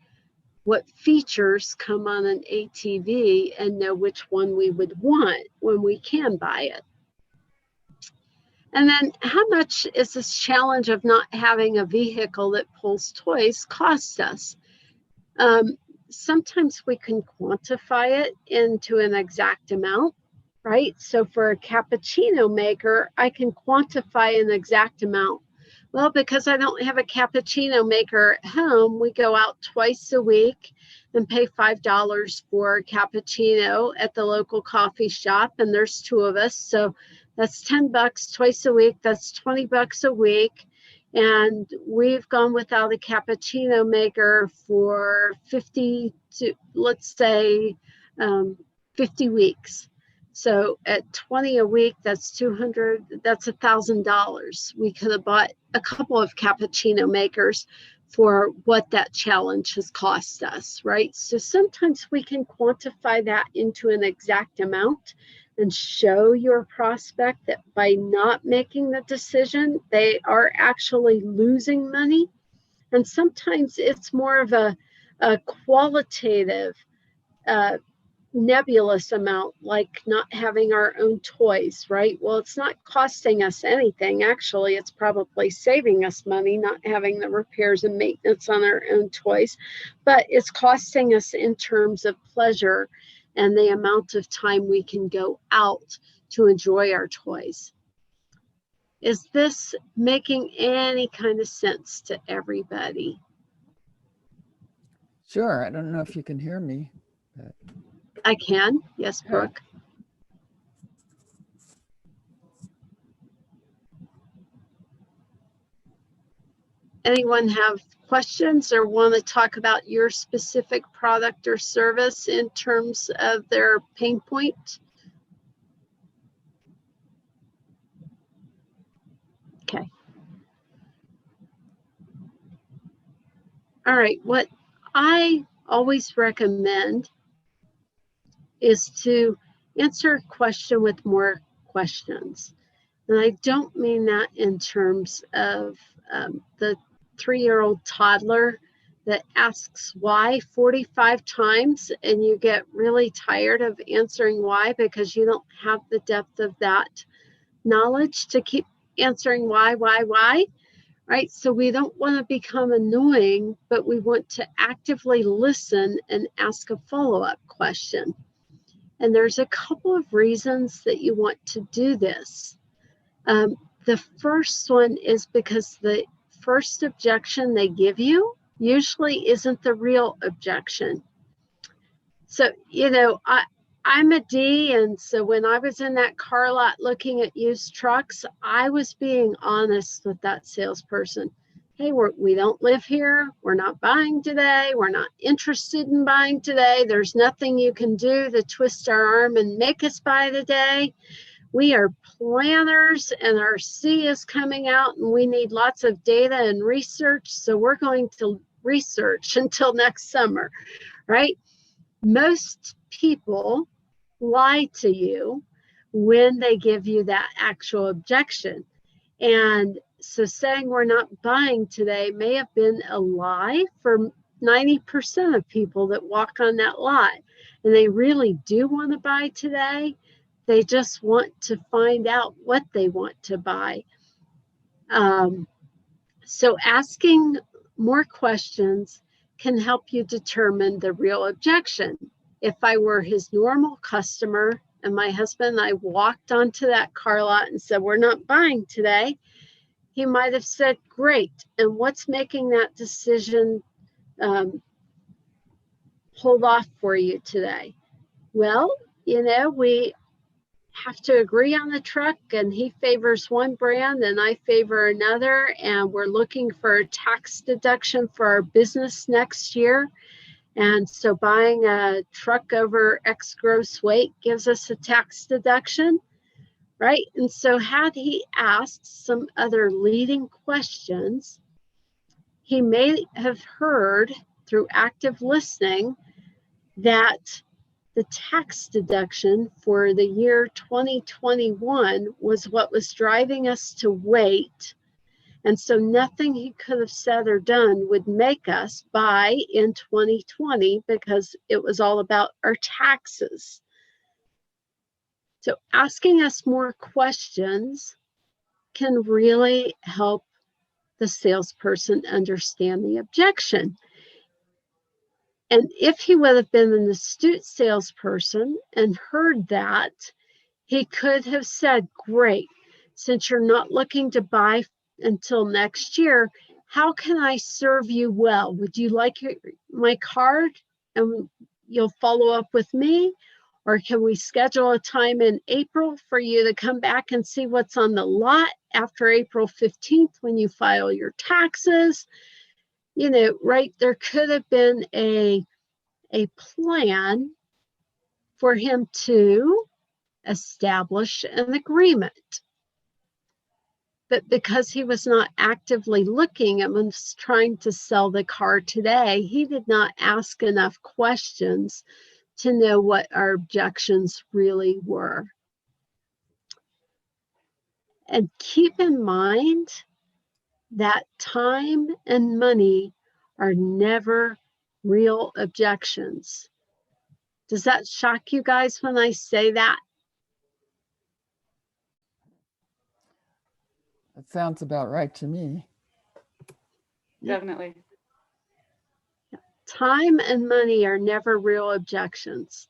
what features come on an ATV and know which one we would want when we can buy it. And then how much is this challenge of not having a vehicle that pulls toys cost us? Sometimes we can quantify it into an exact amount, right? So for a cappuccino maker, I can quantify an exact amount. Well, because I don't have a cappuccino maker at home, we go out twice a week and pay $5 for a cappuccino at the local coffee shop. And there's 2 of us. So that's $10 twice a week. That's $20 a week. And we've gone without a cappuccino maker for 50 to, let's say, 50 weeks. So at 20 a week, that's 200, that's $1,000. We could have bought a couple of cappuccino makers for what that challenge has cost us, right? So sometimes we can quantify that into an exact amount and show your prospect that by not making the decision, they are actually losing money. And sometimes it's more of a qualitative, nebulous amount, like not having our own toys, right? Well, it's not costing us anything. Actually, it's probably saving us money not having the repairs and maintenance on our own toys, but it's costing us in terms of pleasure and the amount of time we can go out to enjoy our toys. Is this making any kind of sense to everybody? Sure. I don't know if you can hear me. But... I can. Yes, Brooke. Anyone have questions or want to talk about your specific product or service in terms of their pain point? Okay. All right. What I always recommend is to answer a question with more questions. And I don't mean that in terms of the 3-year-old toddler that asks why 45 times and you get really tired of answering why because you don't have the depth of that knowledge to keep answering why, right? So we don't want to become annoying, but we want to actively listen and ask a follow-up question. And there's a couple of reasons that you want to do this. The first one is because the first objection they give you usually isn't the real objection. So, you know, I'm a D, and so when I was in that car lot looking at used trucks, I was being honest with that salesperson. Hey, we don't live here. We're not buying today. We're not interested in buying today. There's nothing you can do to twist our arm and make us buy today. We are planners and our C is coming out and we need lots of data and research. So we're going to research until next summer, right? Most people lie to you when they give you that actual objection. And so saying we're not buying today may have been a lie for 90% of people that walk on that lot. And they really do want to buy today. They just want to find out what they want to buy. So asking more questions can help you determine the real objection. If I were his normal customer and my husband and I walked onto that car lot and said, we're not buying today, he might have said, great. And what's making that decision hold off for you today? Well, we have to agree on the truck, and he favors one brand and I favor another, and we're looking for a tax deduction for our business next year. And so buying a truck over X gross weight gives us a tax deduction, right? And so had he asked some other leading questions, he may have heard through active listening that the tax deduction for the year 2021 was what was driving us to wait. And so nothing he could have said or done would make us buy in 2020 because it was all about our taxes. So asking us more questions can really help the salesperson understand the objection. And if he would have been an astute salesperson and heard that, he could have said, great, since you're not looking to buy until next year, how can I serve you well? Would you like my card and you'll follow up with me? Or can we schedule a time in April for you to come back and see what's on the lot after April 15th when you file your taxes? Right, there could have been a plan for him to establish an agreement. But because he was not actively looking and was trying to sell the car today, he did not ask enough questions to know what our objections really were. And keep in mind that time and money are never real objections. Does that shock you guys when I say that? That sounds about right to me. Definitely. Time and money are never real objections.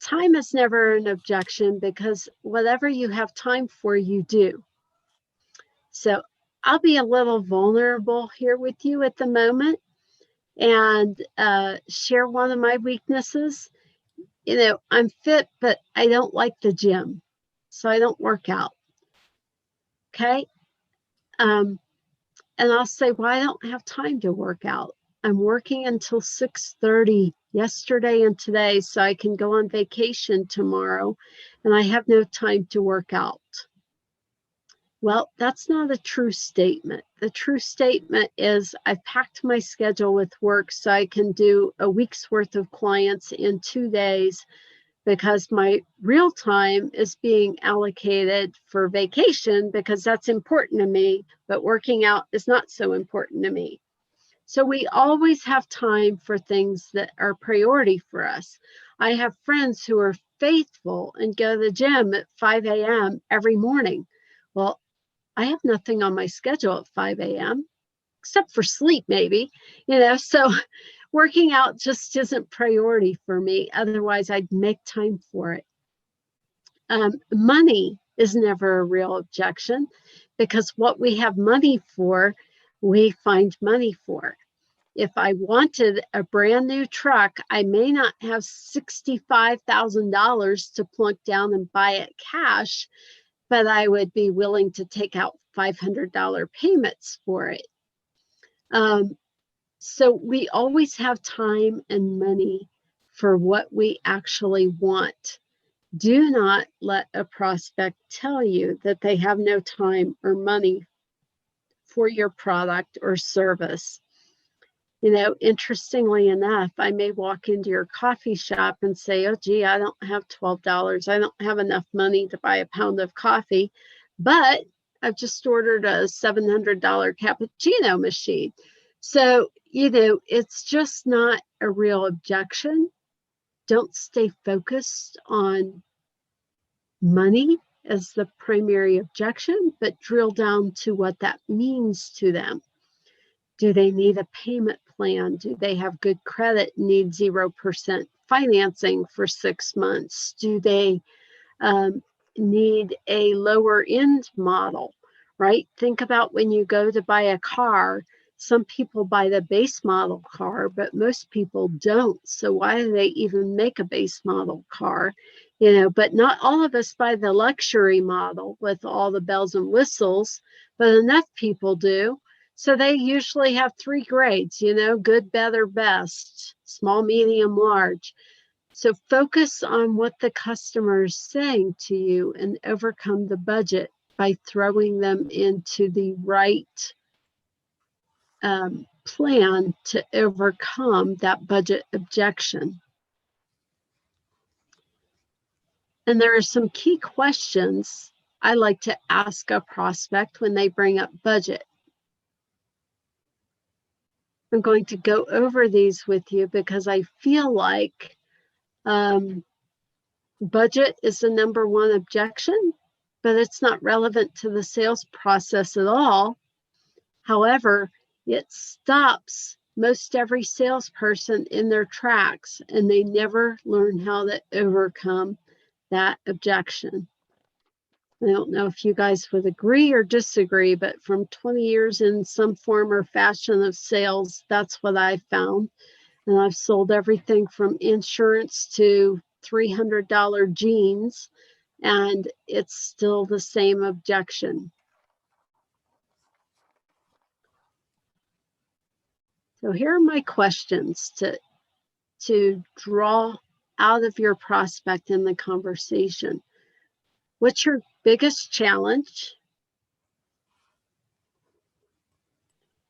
Time is never an objection because whatever you have time for, you do. So I'll be a little vulnerable here with you at the moment and share one of my weaknesses. I'm fit, but I don't like the gym, so I don't work out. Okay. And I'll say, well, I don't have time to work out. I'm working until 6:30 yesterday and today, so I can go on vacation tomorrow, and I have no time to work out. Well, that's not a true statement. The true statement is I've packed my schedule with work so I can do a week's worth of clients in 2 days because my real time is being allocated for vacation because that's important to me, but working out is not so important to me. So we always have time for things that are priority for us. I have friends who are faithful and go to the gym at 5 a.m. every morning. Well, I have nothing on my schedule at 5 a.m. except for sleep, maybe, so working out just isn't priority for me. Otherwise, I'd make time for it. Money is never a real objection because what we have money for, we find money for. If I wanted a brand new truck, I may not have $65,000 to plunk down and buy it cash, but I would be willing to take out $500 payments for it. So we always have time and money for what we actually want. Do not let a prospect tell you that they have no time or money for your product or service. Interestingly enough, I may walk into your coffee shop and say, oh, gee, I don't have $12. I don't have enough money to buy a pound of coffee, but I've just ordered a $700 cappuccino machine. So, it's just not a real objection. Don't stay focused on money as the primary objection, but drill down to what that means to them. Do they need a payment plan? Do they have good credit, need 0% financing for 6 months? Do they need a lower end model, right? Think about when you go to buy a car, some people buy the base model car, but most people don't. So why do they even make a base model car? But not all of us buy the luxury model with all the bells and whistles, but enough people do. So they usually have 3 grades, good, better, best, small, medium, large. So focus on what the customer is saying to you and overcome the budget by throwing them into the right plan to overcome that budget objection. And there are some key questions I like to ask a prospect when they bring up budget. I'm going to go over these with you because I feel like budget is the number one objection, but it's not relevant to the sales process at all. However, it stops most every salesperson in their tracks, and they never learn how to overcome that objection. I don't know if you guys would agree or disagree, but from 20 years in some form or fashion of sales, that's what I found. And I've sold everything from insurance to $300 jeans, and it's still the same objection. So here are my questions to draw out of your prospect in the conversation. What's your biggest challenge?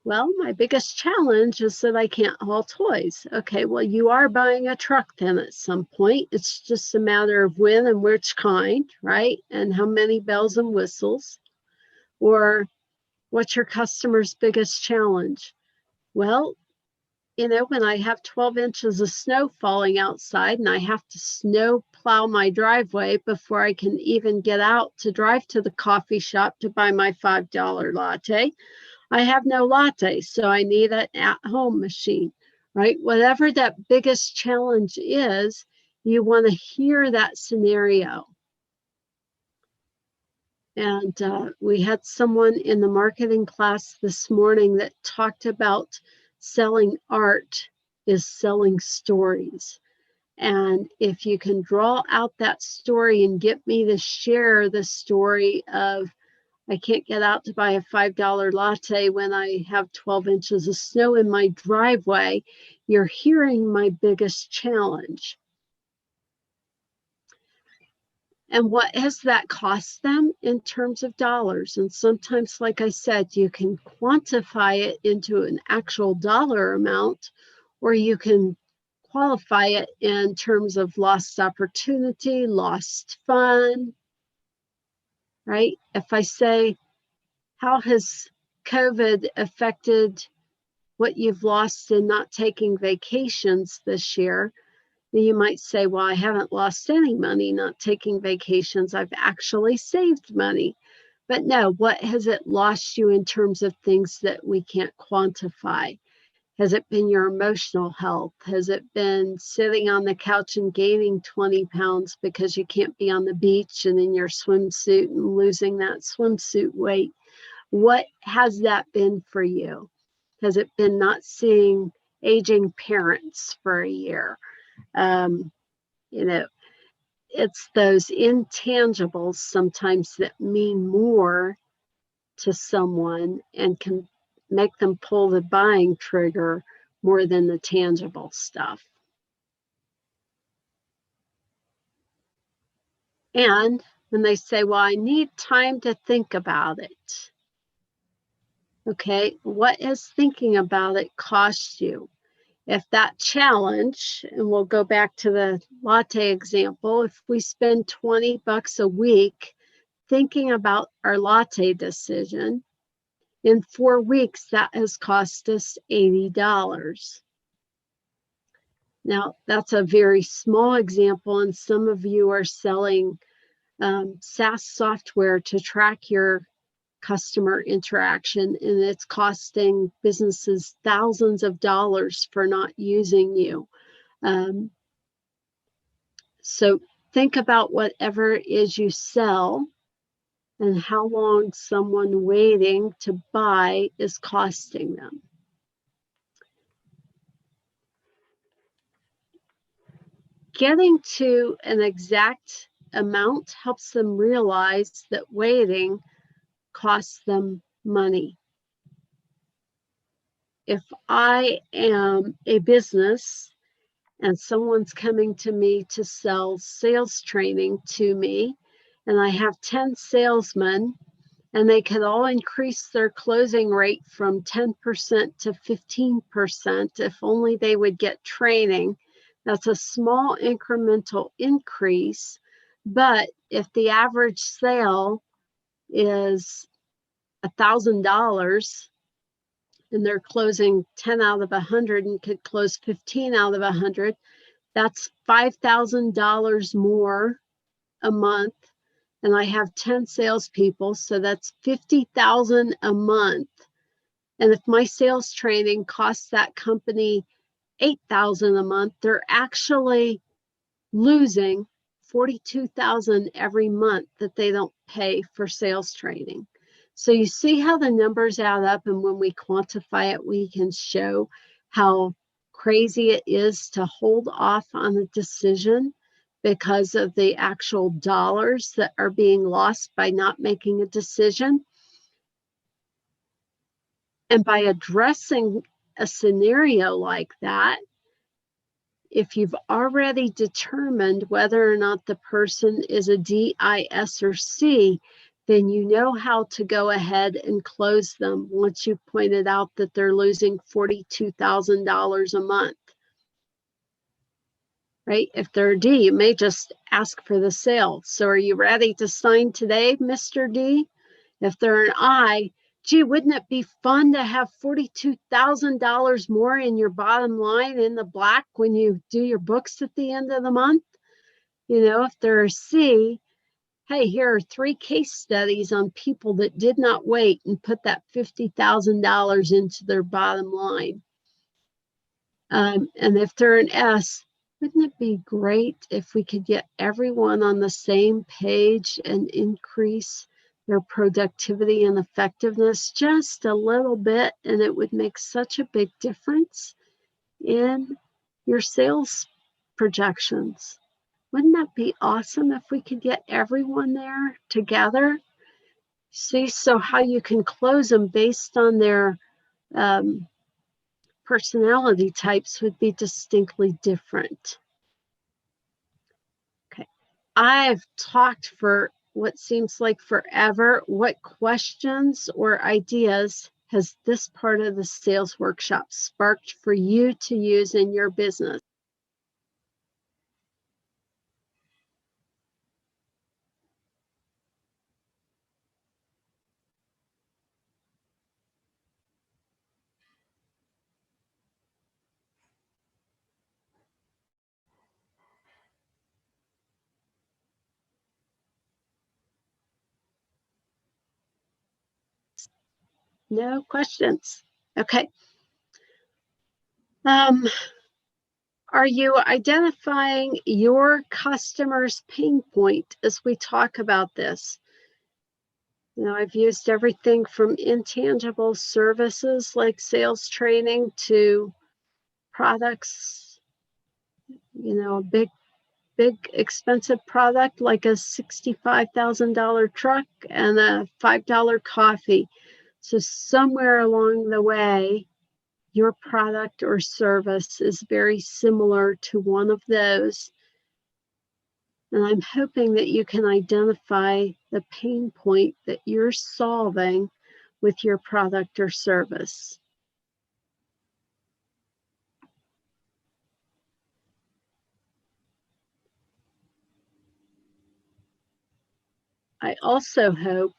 Well, my biggest challenge is that I can't haul toys. Okay, well, you are buying a truck then at some point. It's just a matter of when and which kind, right? And how many bells and whistles. Or what's your customer's biggest challenge? Well, when I have 12 inches of snow falling outside and I have to snow plow my driveway before I can even get out to drive to the coffee shop to buy my $5 latte, I have no latte, so I need an at-home machine, right? Whatever that biggest challenge is, you want to hear that scenario. And we had someone in the marketing class this morning that talked about selling art is selling stories. And if you can draw out that story and get me to share the story of, I can't get out to buy a $5 latte when I have 12 inches of snow in my driveway, you're hearing my biggest challenge. And what has that cost them in terms of dollars? And sometimes, like I said, you can quantify it into an actual dollar amount, or you can qualify it in terms of lost opportunity, lost fun, right? If I say, how has COVID affected what you've lost in not taking vacations this year? You might say, well, I haven't lost any money not taking vacations. I've actually saved money. But no, what has it lost you in terms of things that we can't quantify? Has it been your emotional health? Has it been sitting on the couch and gaining 20 pounds because you can't be on the beach and in your swimsuit and losing that swimsuit weight? What has that been for you? Has it been not seeing aging parents for a year? It's those intangibles sometimes that mean more to someone and can make them pull the buying trigger more than the tangible stuff. And when they say, well, I need time to think about it. Okay, what has thinking about it cost you? If that challenge, and we'll go back to the latte example, if we spend $20 a week thinking about our latte decision, in 4 weeks, that has cost us $80. Now, that's a very small example, and some of you are selling SaaS software to track your customer interaction, and it's costing businesses thousands of dollars for not using you. So think about whatever it is you sell and how long someone waiting to buy is costing them. Getting to an exact amount helps them realize that waiting costs them money. If I am a business and someone's coming to me to sell sales training to me, and I have 10 salesmen, and they could all increase their closing rate from 10% to 15% if only they would get training. That's a small incremental increase, but if the average sale is $1,000 and they're closing 10 out of 100 and could close 15 out of 100, that's $5,000 more a month. And I have 10 salespeople, so that's $50,000 a month. And if my sales training costs that company $8,000 a month, they're actually losing $42,000 every month that they don't pay for sales training. So you see how the numbers add up, and when we quantify it, we can show how crazy it is to hold off on a decision because of the actual dollars that are being lost by not making a decision. And by addressing a scenario like that, if you've already determined whether or not the person is a D, I, S, or C, then you know how to go ahead and close them once you've pointed out that they're losing $42,000 a month. Right? If they're a D, you may just ask for the sale. So are you ready to sign today, Mr. D? If they're an I, gee, wouldn't it be fun to have $42,000 more in your bottom line in the black when you do your books at the end of the month? You know, if they're a C, hey, here are 3 case studies on people that did not wait and put that $50,000 into their bottom line. And if they're an S, wouldn't it be great if we could get everyone on the same page and increase their productivity and effectiveness just a little bit, and it would make such a big difference in your sales projections? Wouldn't that be awesome if we could get everyone there together? See, so how you can close them based on their personality types would be distinctly different. Okay, I've talked for what seems like forever. What questions or ideas has this part of the sales workshop sparked for you to use in your business? No questions. Okay. Are you identifying your customer's pain point as we talk about this? You know, I've used everything from intangible services like sales training to products, you know, a big expensive product like a $65,000 truck and a $5 coffee. So somewhere along the way, your product or service is very similar to one of those. And I'm hoping that you can identify the pain point that you're solving with your product or service. I also hope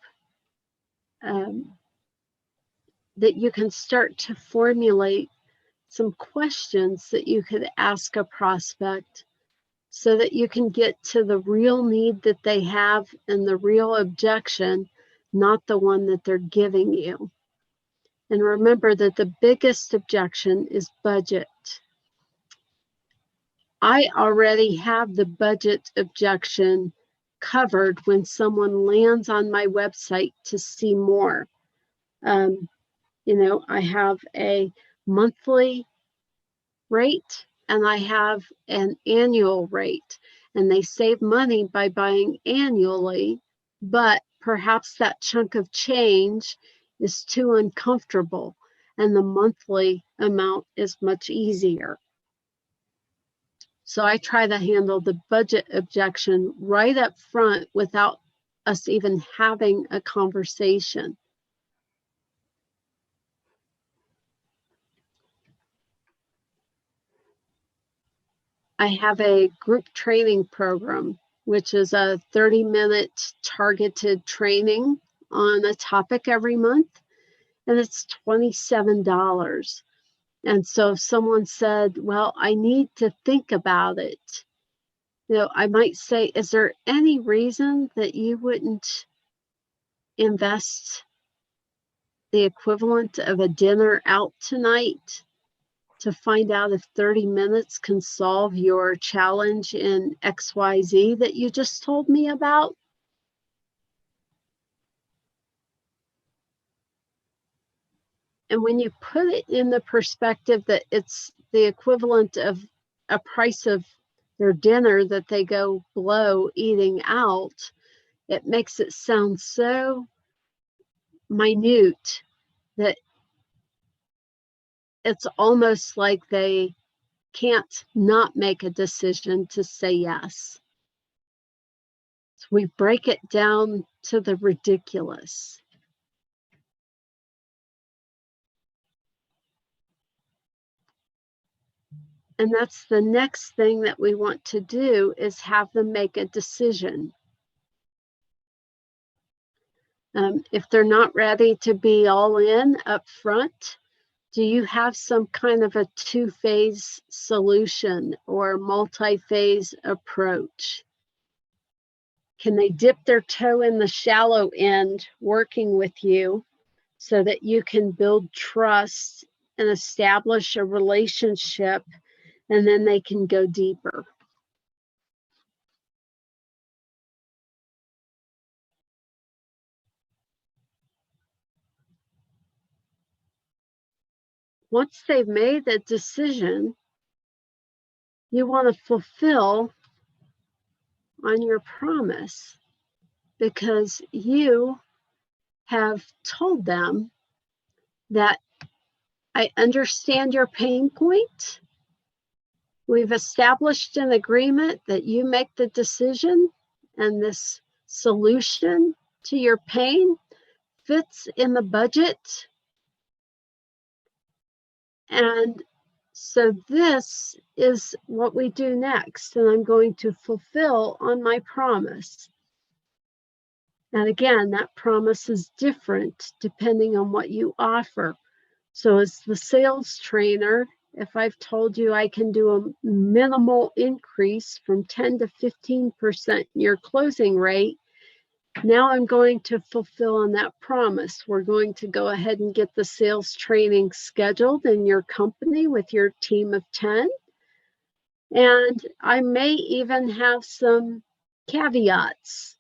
that you can start to formulate some questions that you could ask a prospect so that you can get to the real need that they have and the real objection, not the one that they're giving you. And remember that the biggest objection is budget. I already have the budget objection covered when someone lands on my website to see more. I have a monthly rate and I have an annual rate, and they save money by buying annually, but perhaps that chunk of change is too uncomfortable and the monthly amount is much easier. So I try to handle the budget objection right up front without us even having a conversation. I have a group training program, which is a 30-minute targeted training on a topic every month, and it's $27. And so if someone said, well, I need to think about it, I might say, is there any reason that you wouldn't invest the equivalent of a dinner out tonight to find out if 30 minutes can solve your challenge in XYZ that you just told me about? And when you put it in the perspective that it's the equivalent of a price of their dinner that they go below eating out, it makes it sound so minute that it's almost like they can't not make a decision to say yes. So we break it down to the ridiculous. And that's the next thing that we want to do, is have them make a decision. If they're not ready to be all in up front, do you have some kind of a two-phase solution or multi-phase approach? Can they dip their toe in the shallow end working with you so that you can build trust and establish a relationship, and then they can go deeper? Once they've made that decision, you want to fulfill on your promise, because you have told them that I understand your pain point. We've established an agreement that you make the decision, and this solution to your pain fits in the budget. And so this is what we do next, and I'm going to fulfill on my promise. And again, that promise is different depending on what you offer. So as the sales trainer, if I've told you I can do a minimal increase from 10 to 15% in your closing rate, now I'm going to fulfill on that promise. We're going to go ahead and get the sales training scheduled in your company with your team of 10. And I may even have some caveats.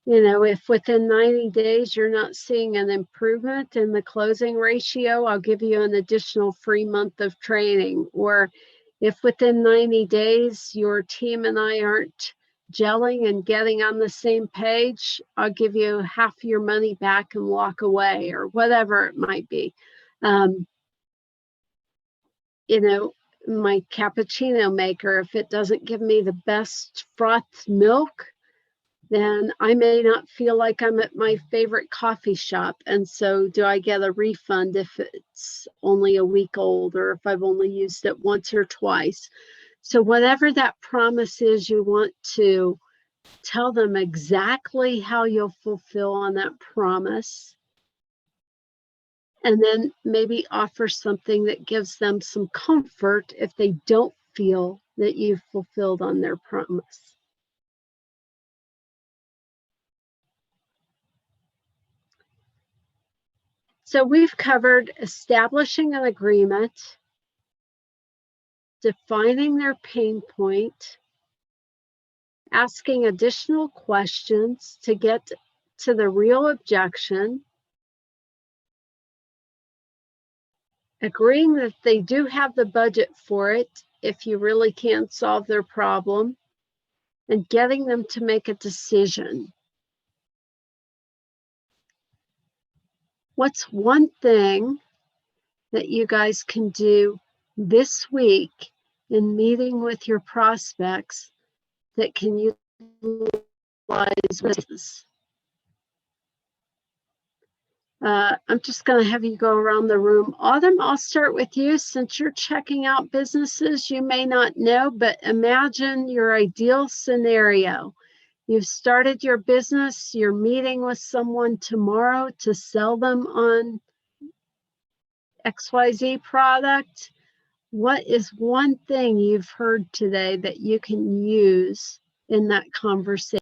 If within 90 days you're not seeing an improvement in the closing ratio, I'll give you an additional free month of training. Or if within 90 days your team and I aren't gelling and getting on the same page, I'll give you half your money back and walk away, or whatever it might be. My cappuccino maker, if it doesn't give me the best frothed milk, then I may not feel like I'm at my favorite coffee shop. And so do I get a refund if it's only a week old, or if I've only used it once or twice? So whatever that promise is, you want to tell them exactly how you'll fulfill on that promise. And then maybe offer something that gives them some comfort if they don't feel that you've fulfilled on their promise. So we've covered establishing an agreement, defining their pain point, asking additional questions to get to the real objection, agreeing that they do have the budget for it if you really can't solve their problem, and getting them to make a decision. What's one thing that you guys can do this week in meeting with your prospects that can utilize this? I'm just going to have you go around the room. Autumn, I'll start with you. Since you're checking out businesses you may not know, but imagine your ideal scenario. You've started your business, you're meeting with someone tomorrow to sell them on XYZ product. What is one thing you've heard today that you can use in that conversation?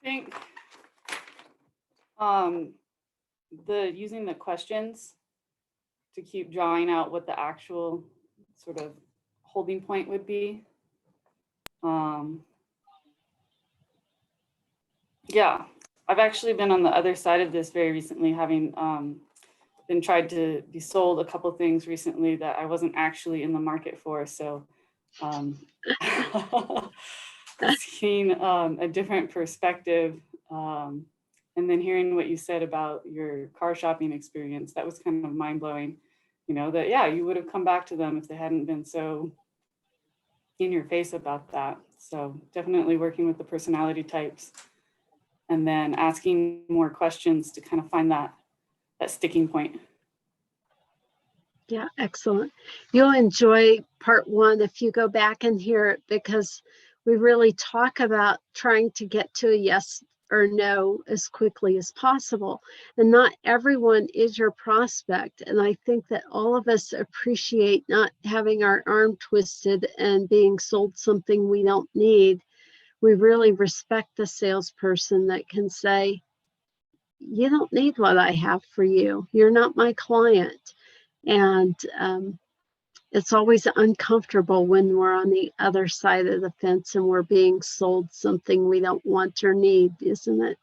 I think using the questions to keep drawing out what the actual sort of holding point would be. Yeah, I've actually been on the other side of this very recently, having been tried to be sold a couple things recently that I wasn't actually in the market for. So seeing a different perspective, and then hearing what you said about your car shopping experience, that was kind of mind blowing. You know, that, yeah, you would have come back to them if they hadn't been so in your face about that. So definitely working with the personality types and then asking more questions to kind of find that sticking point. Yeah, excellent. You'll enjoy part one if you go back and hear it, because we really talk about trying to get to a yes or no as quickly as possible. And not everyone is your prospect. And I think that all of us appreciate not having our arm twisted and being sold something we don't need. We really respect the salesperson that can say, you don't need what I have for you. You're not my client. And it's always uncomfortable when we're on the other side of the fence and we're being sold something we don't want or need, isn't it?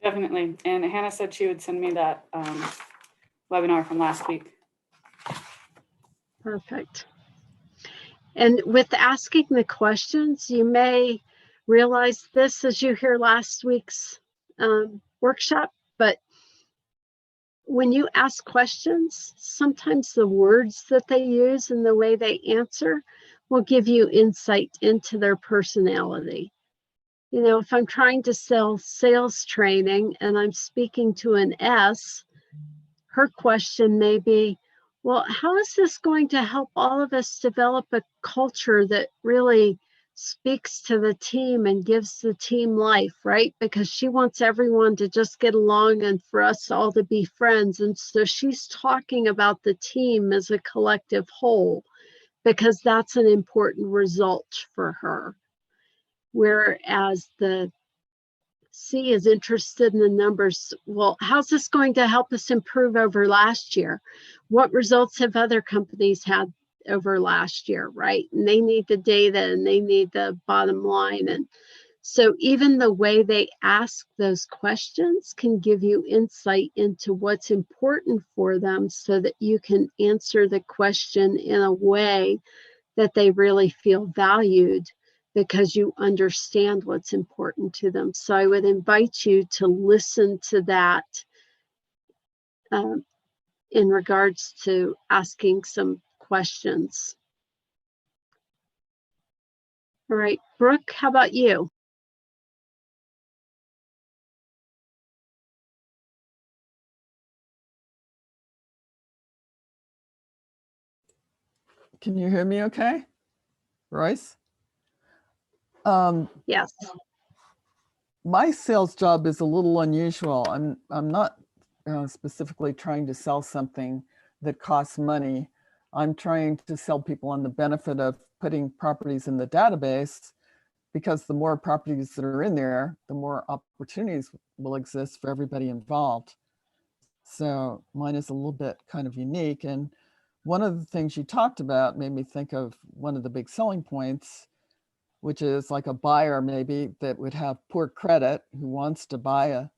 Definitely. And Hannah said she would send me that webinar from last week. Perfect. And with asking the questions, you may realize this as you hear last week's workshop, but when you ask questions, sometimes the words that they use and the way they answer will give you insight into their personality. You know, if I'm trying to sell sales training and I'm speaking to an S, her question may be, well, how is this going to help all of us develop a culture that really speaks to the team and gives the team life, right? Because she wants everyone to just get along and for us all to be friends. And so she's talking about the team as a collective whole, because that's an important result for her. Whereas the C is interested in the numbers. Well, how's this going to help us improve over last year? What results have other companies had over last year, right? And they need the data and they need the bottom line. And so even the way they ask those questions can give you insight into what's important for them so that you can answer the question in a way that they really feel valued, because you understand what's important to them. So I would invite you to listen to that in regards to asking some questions. All right, Brooke, how about you? Can you hear me okay, Royce? Yes. My sales job is a little unusual. I'm not specifically trying to sell something that costs money. I'm trying to sell people on the benefit of putting properties in the database, because the more properties that are in there, the more opportunities will exist for everybody involved. So mine is a little bit kind of unique. And one of the things you talked about made me think of one of the big selling points, which is like a buyer maybe that would have poor credit who wants to buy a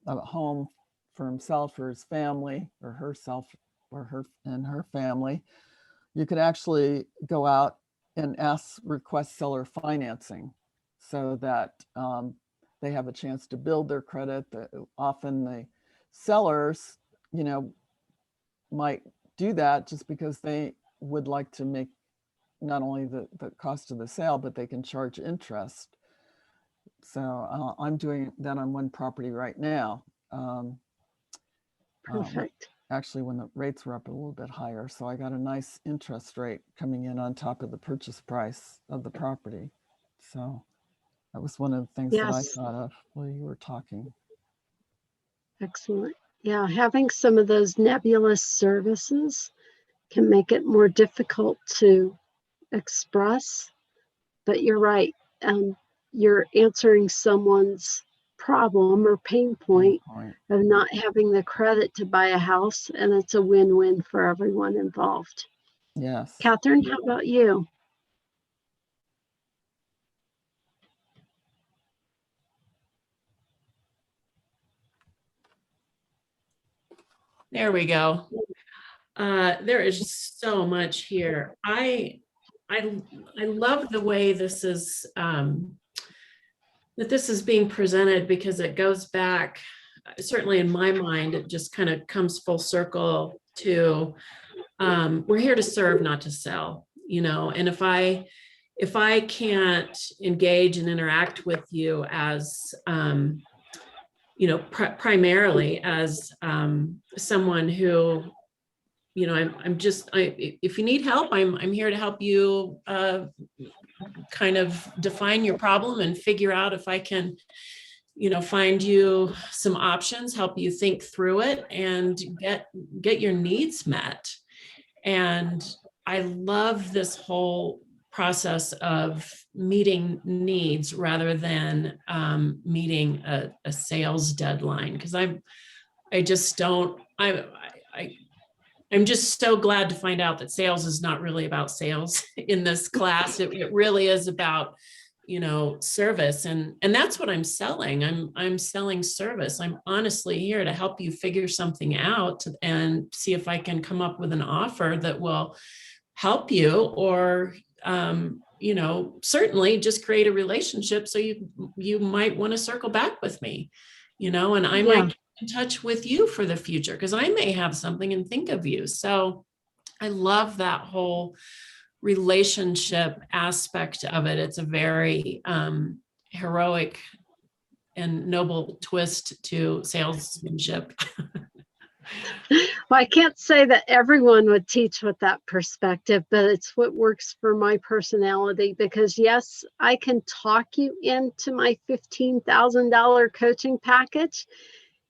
home for himself or his family, or herself or her and her family. You could actually go out and request seller financing so that they have a chance to build their credit. Often the sellers, might do that just because they would like to make not only the cost of the sale, but they can charge interest. So I'm doing that on one property right now. Perfect. Actually, when the rates were up a little bit higher. So I got a nice interest rate coming in on top of the purchase price of the property. So that was one of the things that I Yes. thought of while you were talking. Excellent. Yeah, having some of those nebulous services can make it more difficult to express. But you're right. You're answering someone's problem or pain point of not having the credit to buy a house, and it's a win-win for everyone involved. Yes. Catherine, how about you? There we go. There is so much here. I love the way this is that this is being presented, because it goes back, certainly in my mind, it just kind of comes full circle to we're here to serve, not to sell, and if I can't engage and interact with you as primarily as someone who, if you need help, I'm here to help you kind of define your problem and figure out if I can, find you some options, help you think through it, and get your needs met. And I love this whole process of meeting needs rather than meeting a sales deadline, because I'm just so glad to find out that sales is not really about sales in this class. It really is about, service, and that's what I'm selling. I'm selling service. I'm honestly here to help you figure something out and see if I can come up with an offer that will help you, or certainly just create a relationship so you might want to circle back with me, and I might get in touch with you for the future, because I may have something and think of you. So I love that whole relationship aspect of it. It's a very heroic and noble twist to salesmanship. Well, I can't say that everyone would teach with that perspective, but it's what works for my personality, because yes, I can talk you into my $15,000 coaching package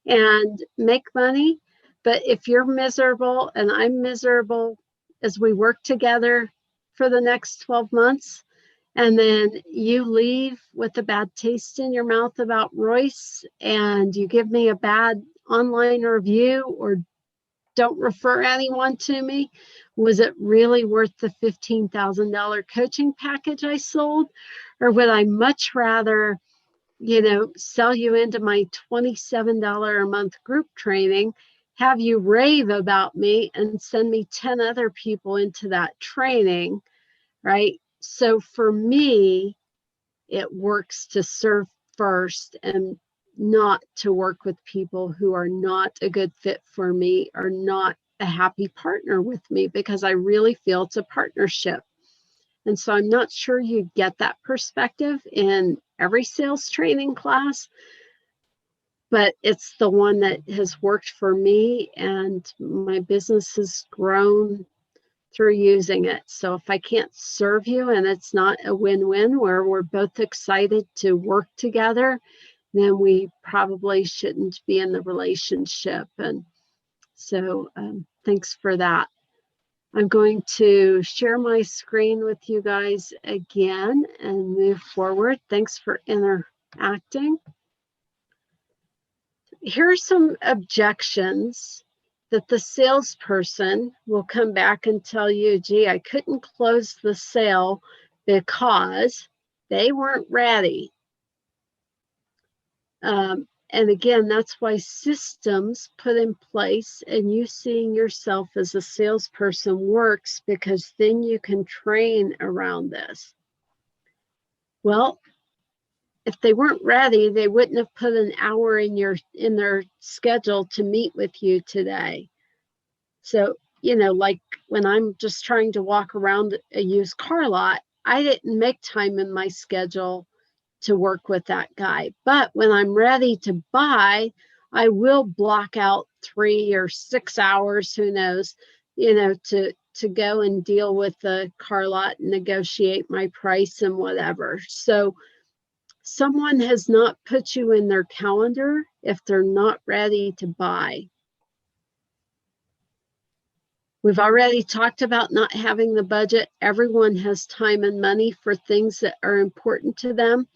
and make money. But if you're miserable and I'm miserable as we work together for the next 12 months, and then you leave with a bad taste in your mouth about Royce, and you give me a bad online review or don't refer anyone to me, was it really worth the $15,000 coaching package I sold? Or would I much rather, sell you into my $27 a month group training, have you rave about me, and send me 10 other people into that training, right? So for me, it works to serve first and not to work with people who are not a good fit for me or not a happy partner with me, because I really feel it's a partnership. And so I'm not sure you get that perspective in every sales training class, but it's the one that has worked for me, and my business has grown through using it. So if I can't serve you and it's not a win-win where we're both excited to work together, then we probably shouldn't be in the relationship. And so thanks for that. I'm going to share my screen with you guys again and move forward. Thanks for interacting. Here are some objections that the salesperson will come back and tell you, gee, I couldn't close the sale because they weren't ready. And again, that's why systems put in place and you seeing yourself as a salesperson works, because then you can train around this. Well, if they weren't ready, they wouldn't have put an hour in their schedule to meet with you today. So, like when I'm just trying to walk around a used car lot, I didn't make time in my schedule to work with that guy. But when I'm ready to buy, I will block out 3 or 6 hours, who knows, to go and deal with the car lot and negotiate my price and whatever. So someone has not put you in their calendar if they're not ready to buy. We've already talked about not having the budget. Everyone has time and money for things that are important to them.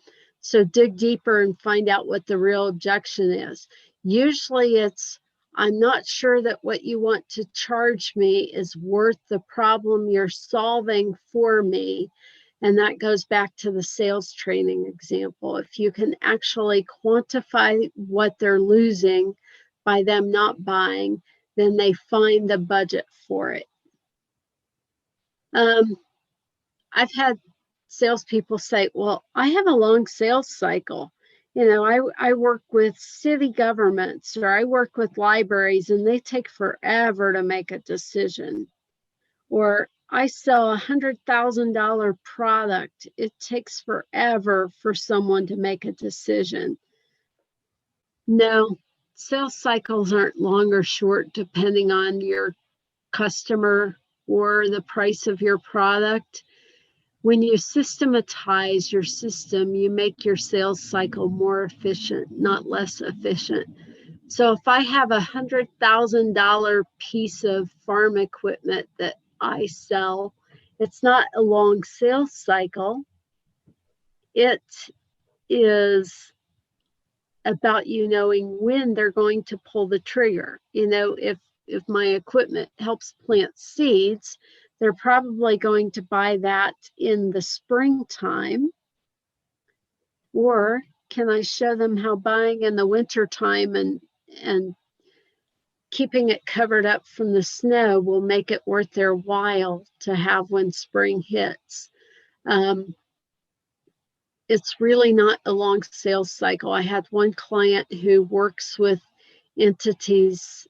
So dig deeper and find out what the real objection is. Usually it's, I'm not sure that what you want to charge me is worth the problem you're solving for me. And that goes back to the sales training example. If you can actually quantify what they're losing by them not buying, then they find the budget for it. I've had salespeople say, well, I have a long sales cycle. I work with city governments or I work with libraries and they take forever to make a decision. Or I sell $100,000 product. It takes forever for someone to make a decision. No, sales cycles aren't long or short depending on your customer or the price of your product. When you systematize your system, you make your sales cycle more efficient, not less efficient. So if I have $100,000 piece of farm equipment that I sell, it's not a long sales cycle. It is about you knowing when they're going to pull the trigger. If my equipment helps plant seeds, they're probably going to buy that in the springtime. Or can I show them how buying in the wintertime and keeping it covered up from the snow will make it worth their while to have when spring hits? It's really not a long sales cycle. I had one client who works with entities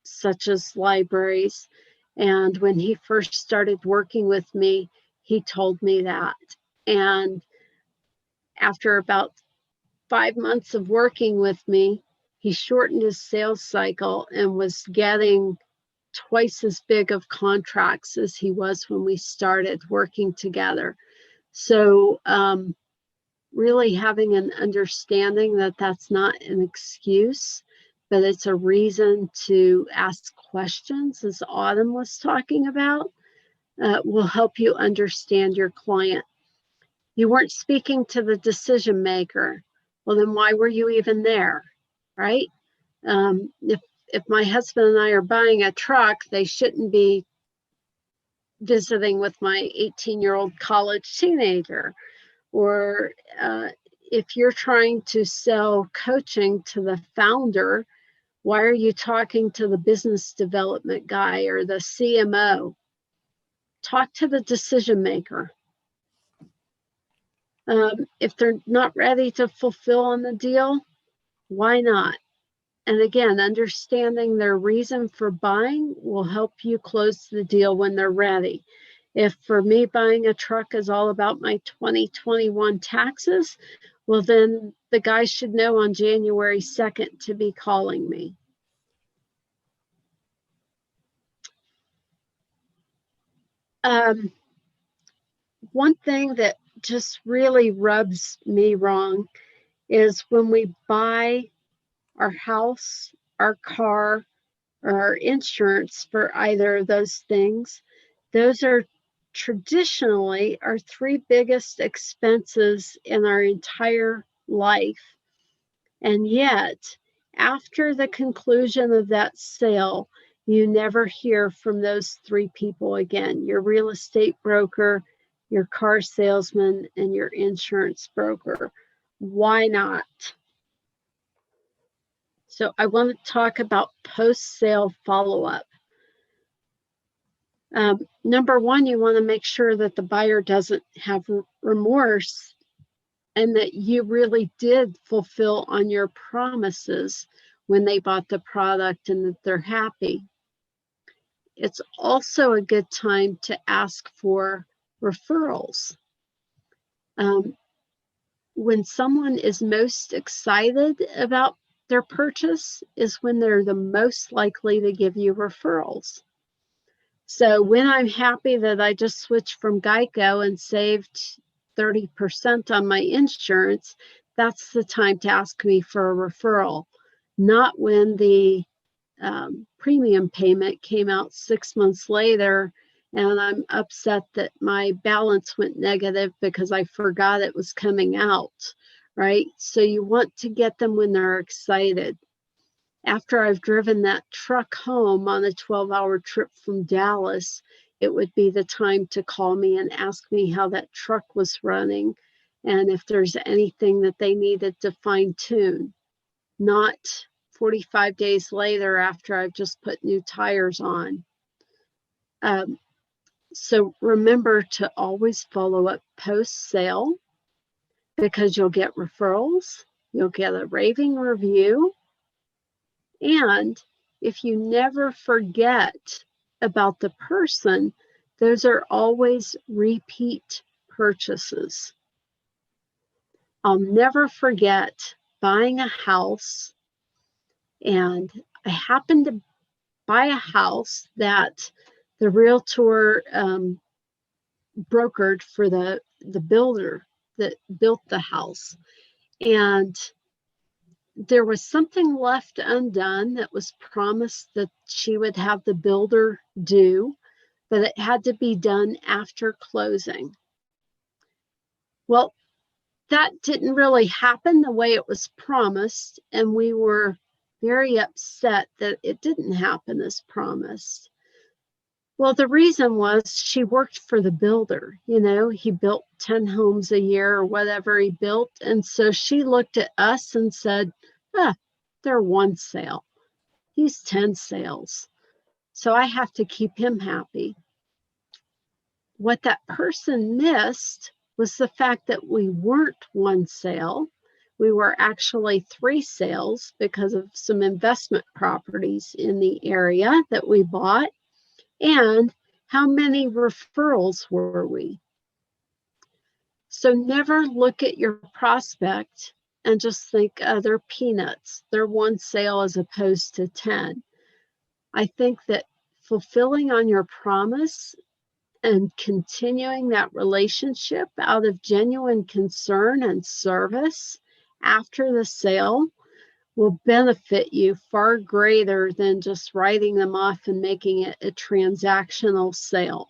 such as libraries. And when he first started working with me, he told me that. And after about 5 months of working with me, he shortened his sales cycle and was getting twice as big of contracts as he was when we started working together. So really having an understanding that that's not an excuse, but it's a reason to ask questions, as Autumn was talking about, will help you understand your client. You weren't speaking to the decision maker. Well, then why were you even there, right? If my husband and I are buying a truck, they shouldn't be visiting with my 18-year-old college teenager. Or if you're trying to sell coaching to the founder, why are you talking to the business development guy or the CMO? Talk to the decision maker. If they're not ready to fulfill on the deal, why not? And again, understanding their reason for buying will help you close the deal when they're ready. If for me buying a truck is all about my 2021 taxes, well, then the guy should know on January 2nd to be calling me. One thing that just really rubs me wrong is when we buy our house, our car, or our insurance for either of those things. Those are traditionally our three biggest expenses in our entire life. And yet, after the conclusion of that sale, you never hear from those three people again: your real estate broker, your car salesman, and your insurance broker. Why not? So I want to talk about post-sale follow-up. Number one, you want to make sure that the buyer doesn't have remorse and that you really did fulfill on your promises when they bought the product and that they're happy. It's also a good time to ask for referrals. When someone is most excited about their purchase is when they're the most likely to give you referrals. So when I'm happy that I just switched from Geico and saved 30% on my insurance, that's the time to ask me for a referral, not when the premium payment came out 6 months later and I'm upset that my balance went negative because I forgot it was coming out, right? So you want to get them when they're excited. After I've driven that truck home on a 12-hour trip from Dallas, it would be the time to call me and ask me how that truck was running and if there's anything that they needed to fine tune, not 45 days later after I've just put new tires on. So remember to always follow up post-sale because you'll get referrals, you'll get a raving review, and if you never forget about the person, those are always repeat purchases. I'll never forget buying a house, and I happened to buy a house that the realtor brokered for the builder that built the house. And there was something left undone that was promised that she would have the builder do, but it had to be done after closing. Well, that didn't really happen the way it was promised, and we were very upset that it didn't happen as promised. Well, the reason was she worked for the builder. You know, he built 10 homes a year or whatever he built. And so she looked at us and said, they're one sale. He's 10 sales. So I have to keep him happy. What that person missed was the fact that we weren't one sale. We were actually 3 sales because of some investment properties in the area that we bought. And how many referrals were we? So never look at your prospect and just think, oh, they're peanuts. They're one sale as opposed to 10. I think that fulfilling on your promise and continuing that relationship out of genuine concern and service after the sale will benefit you far greater than just writing them off and making it a transactional sale.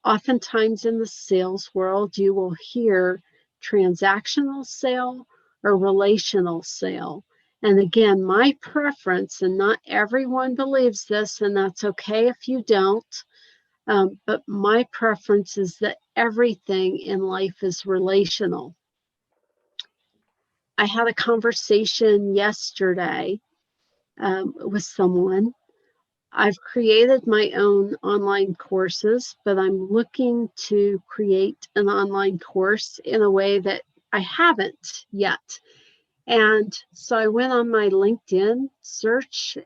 Oftentimes in the sales world, you will hear transactional sale or relational sale. And again, my preference, and not everyone believes this, and that's okay if you don't, but my preference is that everything in life is relational. I had a conversation yesterday with someone. I've created my own online courses, but I'm looking to create an online course in a way that I haven't yet. And so I went on my LinkedIn search,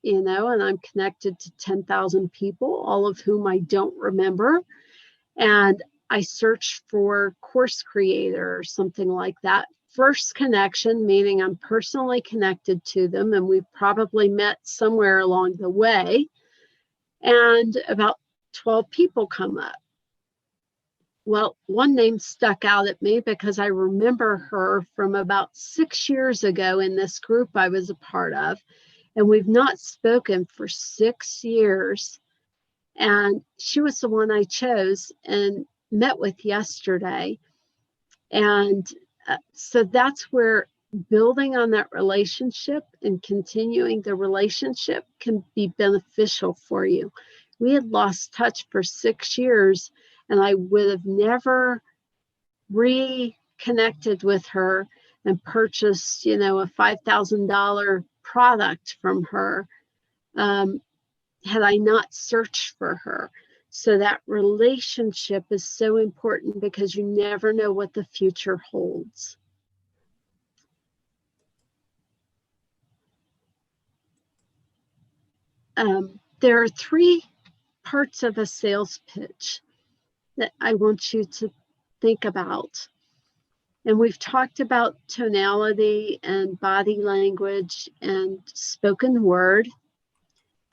and I'm connected to 10,000 people, all of whom I don't remember. And I searched for course creator or something like that. First connection, meaning I'm personally connected to them and we've probably met somewhere along the way. And about 12 people come up. Well, one name stuck out at me because I remember her from about 6 years ago in this group I was a part of, and we've not spoken for 6 years. And she was the one I chose and met with yesterday. And so that's where building on that relationship and continuing the relationship can be beneficial for you. We had lost touch for 6 years, and I would have never reconnected with her and purchased, a $5,000 product from her had I not searched for her. So that relationship is so important because you never know what the future holds. There are 3 parts of a sales pitch that I want you to think about. And we've talked about tonality and body language and spoken word.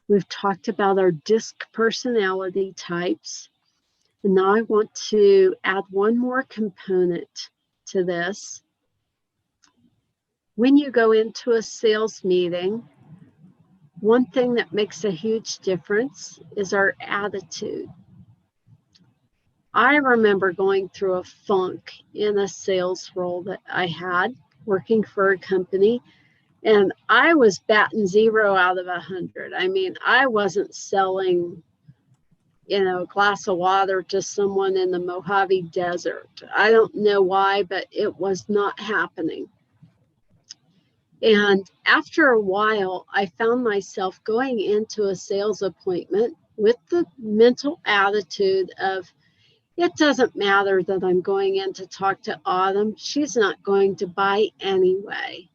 We've talked about our DISC personality types. And now I want to add one more component to this. When you go into a sales meeting, one thing that makes a huge difference is our attitude. I remember going through a funk in a sales role that I had working for a company, and I was batting 0 out of 100. I mean, I wasn't selling, a glass of water to someone in the Mojave Desert. I don't know why, but it was not happening. And after a while, I found myself going into a sales appointment with the mental attitude of, it doesn't matter that I'm going in to talk to Autumn. She's not going to buy anyway.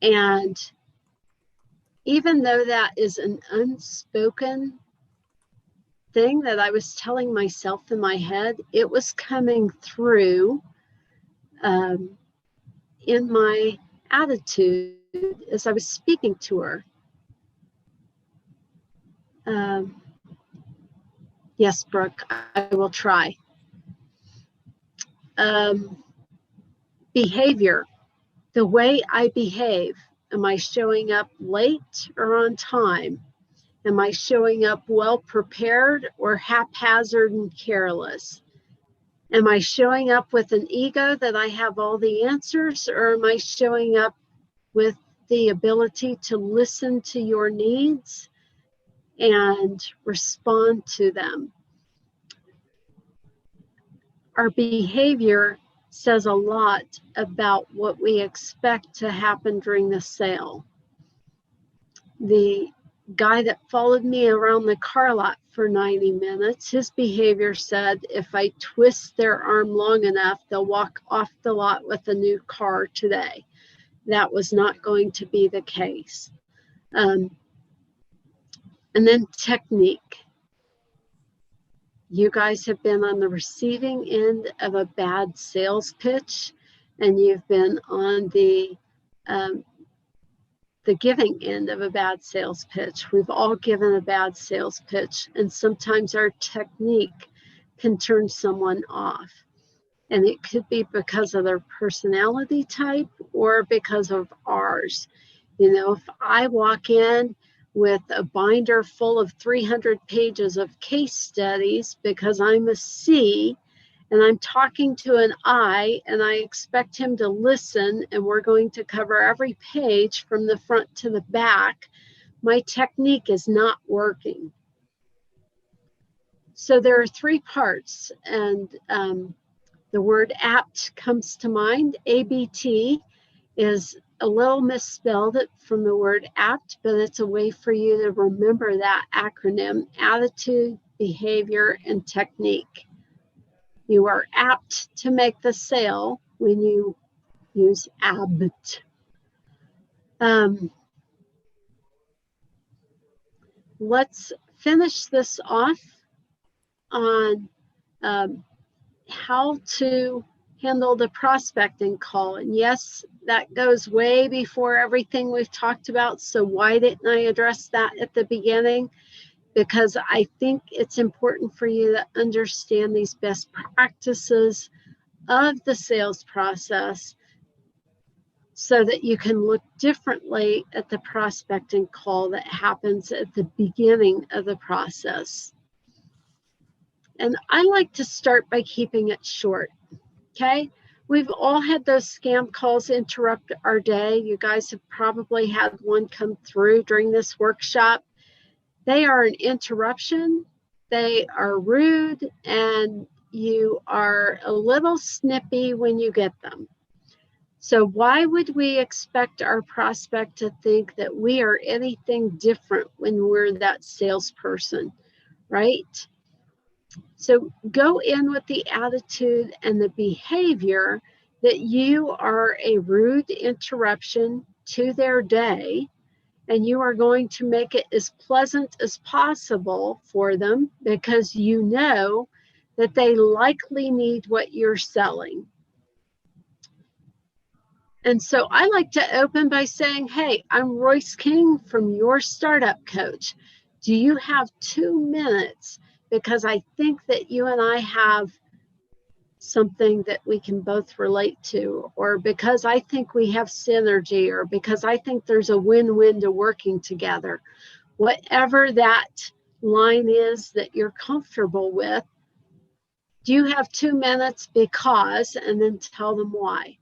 And even though that is an unspoken thing that I was telling myself in my head, it was coming through in my attitude as I was speaking to her. Yes, Brooke, I will try. Behavior, the way I behave. Am I showing up late or on time? Am I showing up well prepared or haphazard and careless? Am I showing up with an ego that I have all the answers, or am I showing up with the ability to listen to your needs and respond to them? Our behavior says a lot about what we expect to happen during the sale. The guy that followed me around the car lot for 90 minutes, his behavior said if I twist their arm long enough, they'll walk off the lot with a new car today. That was not going to be the case. And then technique. You guys have been on the receiving end of a bad sales pitch, and you've been on the giving end of a bad sales pitch. We've all given a bad sales pitch, and sometimes our technique can turn someone off. And it could be because of their personality type or because of ours. If I walk in with a binder full of 300 pages of case studies because I'm a C, and I'm talking to an I, and I expect him to listen, and we're going to cover every page from the front to the back, my technique is not working. So there are 3 parts, and the word apt comes to mind. ABT is a little misspelled from the word apt, but it's a way for you to remember that acronym: attitude, behavior, and technique. You are apt to make the sale when you use apt. Let's finish this off on how to handle the prospecting call. And yes, that goes way before everything we've talked about. So why didn't I address that at the beginning? because I think it's important for you to understand these best practices of the sales process so that you can look differently at the prospecting call that happens at the beginning of the process. And I like to start by keeping it short, okay? We've all had those scam calls interrupt our day. You guys have probably had one come through during this workshop. They are an interruption, they are rude, and you are a little snippy when you get them. So why would we expect our prospect to think that we are anything different when we're that salesperson, right? So go in with the attitude and the behavior that you are a rude interruption to their day, and you are going to make it as pleasant as possible for them because you know that they likely need what you're selling. And so I like to open by saying, hey, I'm Royce King from Your Startup Coach. Do you have 2 minutes? Because I think that you and I have something that we can both relate to, or because I think we have synergy, or because I think there's a win-win to working together. Whatever that line is that you're comfortable with, do you have 2 minutes because, and then tell them why.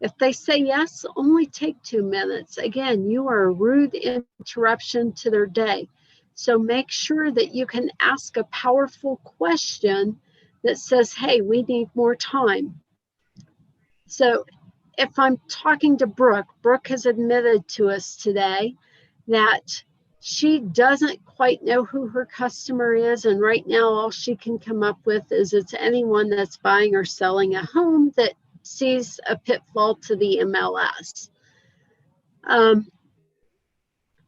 If they say yes, only take 2 minutes. Again, you are a rude interruption to their day. So make sure that you can ask a powerful question that says, hey, we need more time. So if I'm talking to Brooke, Brooke has admitted to us today that she doesn't quite know who her customer is. And right now, all she can come up with is it's anyone that's buying or selling a home that sees a pitfall to the MLS.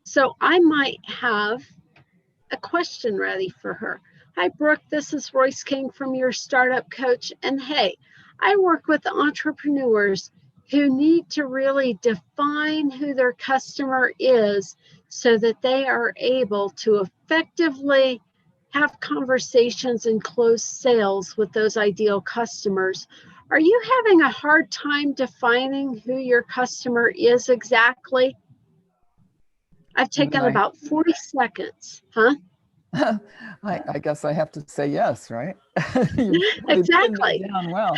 So I might have a question ready for her. Hi, Brooke, this is Royce King from Your Startup Coach. And hey, I work with entrepreneurs who need to really define who their customer is so that they are able to effectively have conversations and close sales with those ideal customers. Are you having a hard time defining who your customer is exactly? I've taken about 40 seconds, huh? I guess I have to say yes, right? You've really Exactly. pinned it down well.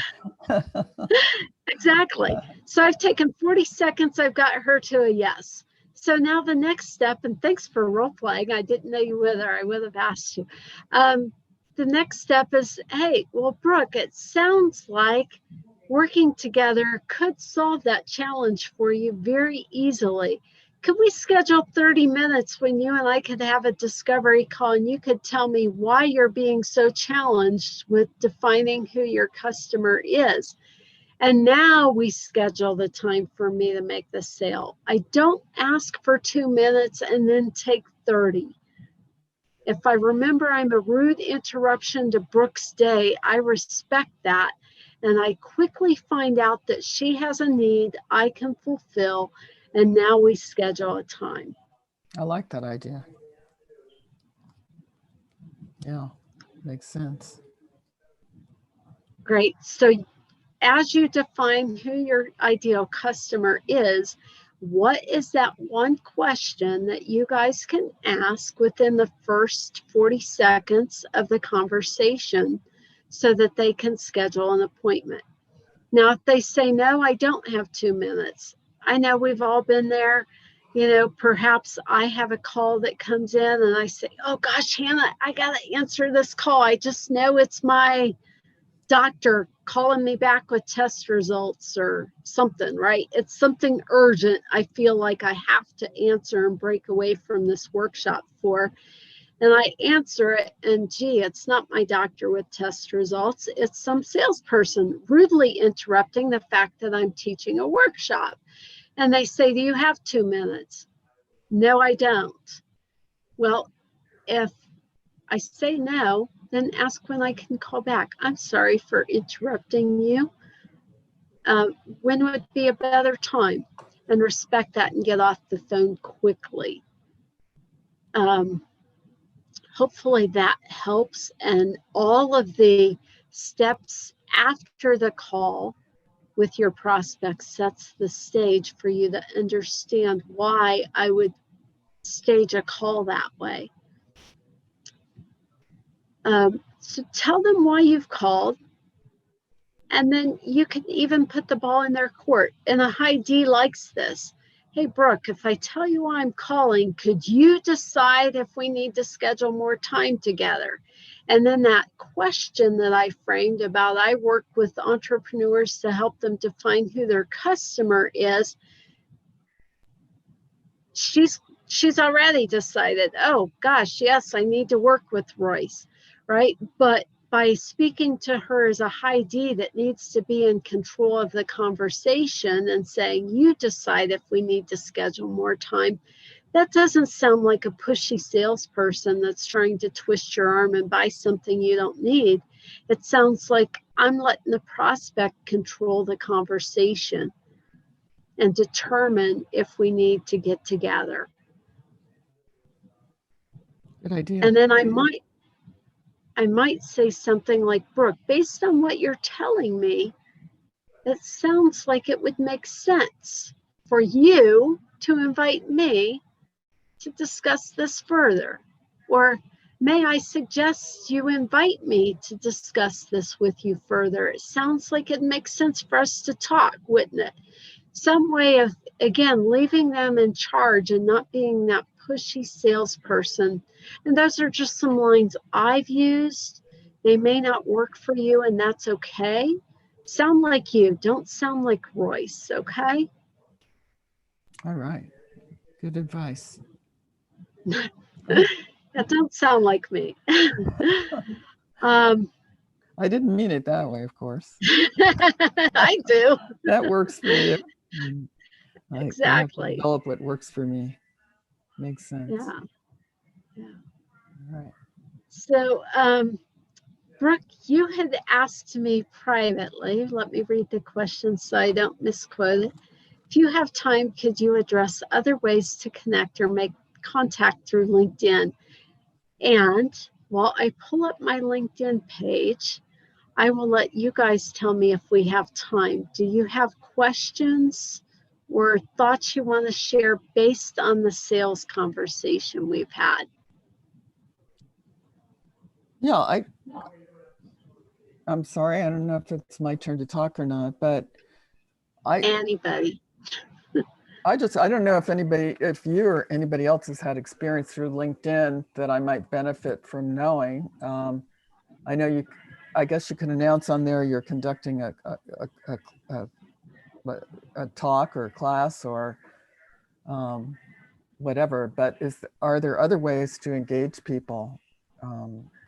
Exactly. So I've taken 40 seconds. I've got her to a yes. So now the next step, and thanks for role playing. I didn't know you were there. I would have asked you. The next step is, hey, well, Brooke, it sounds like working together could solve that challenge for you very easily. Could we schedule 30 minutes when you and I could have a discovery call and you could tell me why you're being so challenged with defining who your customer is? And now we schedule the time for me to make the sale. I don't ask for 2 minutes and then take 30. If I remember I'm a rude interruption to Brooke's day, I respect that. And I quickly find out that she has a need I can fulfill. And now we schedule a time. I like that idea. Yeah, makes sense. Great. So as you define who your ideal customer is, what is that one question that you guys can ask within the first 40 seconds of the conversation so that they can schedule an appointment? Now, if they say, no, I don't have 2 minutes, I know we've all been there. You know, perhaps I have a call that comes in and I say, oh gosh, Hannah, I got to answer this call. I just know it's my doctor calling me back with test results or something, right? It's something urgent. I feel like I have to answer and break away from this workshop for. And I answer it, and gee, it's not my doctor with test results. It's some salesperson rudely interrupting the fact that I'm teaching a workshop. And they say, do you have 2 minutes? No, I don't. Well, if I say no, then ask when I can call back. I'm sorry for interrupting you. When would be a better time? And respect that and get off the phone quickly. hopefully that helps. And all of the steps after the call with your prospects sets the stage for you to understand why I would stage a call that way. So tell them why you've called, and then you can even put the ball in their court. And a high D likes this. Hey, Brooke, if I tell you why I'm calling, could you decide if we need to schedule more time together? And then that question that I framed about, I work with entrepreneurs to help them define who their customer is. She's already decided, oh gosh, yes, I need to work with Royce, right? But by speaking to her as a high D that needs to be in control of the conversation and saying, you decide if we need to schedule more time, that doesn't sound like a pushy salesperson that's trying to twist your arm and buy something you don't need. It sounds like I'm letting the prospect control the conversation and determine if we need to get together. Good idea. And then I might say something like, Brooke, based on what you're telling me, it sounds like it would make sense for you to invite me to discuss this further. Or may I suggest you invite me to discuss this with you further? It sounds like it makes sense for us to talk, wouldn't it? Some way of, again, leaving them in charge and not being that pushy salesperson. And those are just some lines I've used. They may not work for you, and that's okay. Sound like you, don't sound like Royce, okay? All right. Good advice. That don't sound like me. I didn't mean it that way, of course. I do. That works for you. I have to Exactly. develop what works for me. Makes sense. Yeah. All right. So, Brooke, you had asked me privately, let me read the question so I don't misquote it. If you have time, could you address other ways to connect or make contact through LinkedIn? And while I pull up my LinkedIn page, I will let you guys tell me if we have time. Do you have questions or thoughts you want to share based on the sales conversation we've had? Yeah, I'm sorry. I don't know if it's my turn to talk or not, but Anybody? I don't know if you or anybody else has had experience through LinkedIn that I might benefit from knowing. I know I guess you can announce on there you're conducting a talk or a class or whatever, but are there other ways to engage people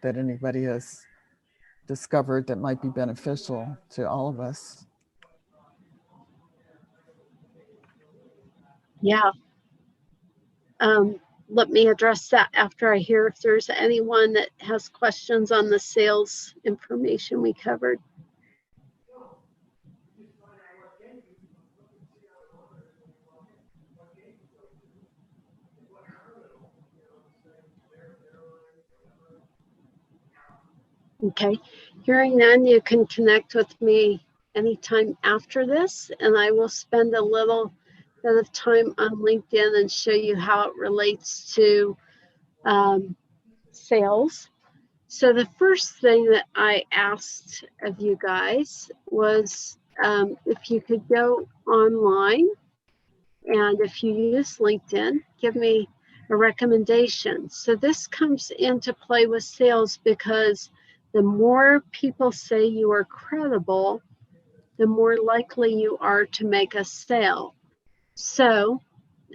that anybody has discovered that might be beneficial to all of us? Yeah. Let me address that after I hear if there's anyone that has questions on the sales information we covered. Okay, hearing none, you can connect with me anytime after this, and I will spend a little bit of time on LinkedIn and show you how it relates to sales. So the first thing that I asked of you guys was if you could go online, and if you use LinkedIn, give me a recommendation. So this comes into play with sales because the more people say you are credible, the more likely you are to make a sale. So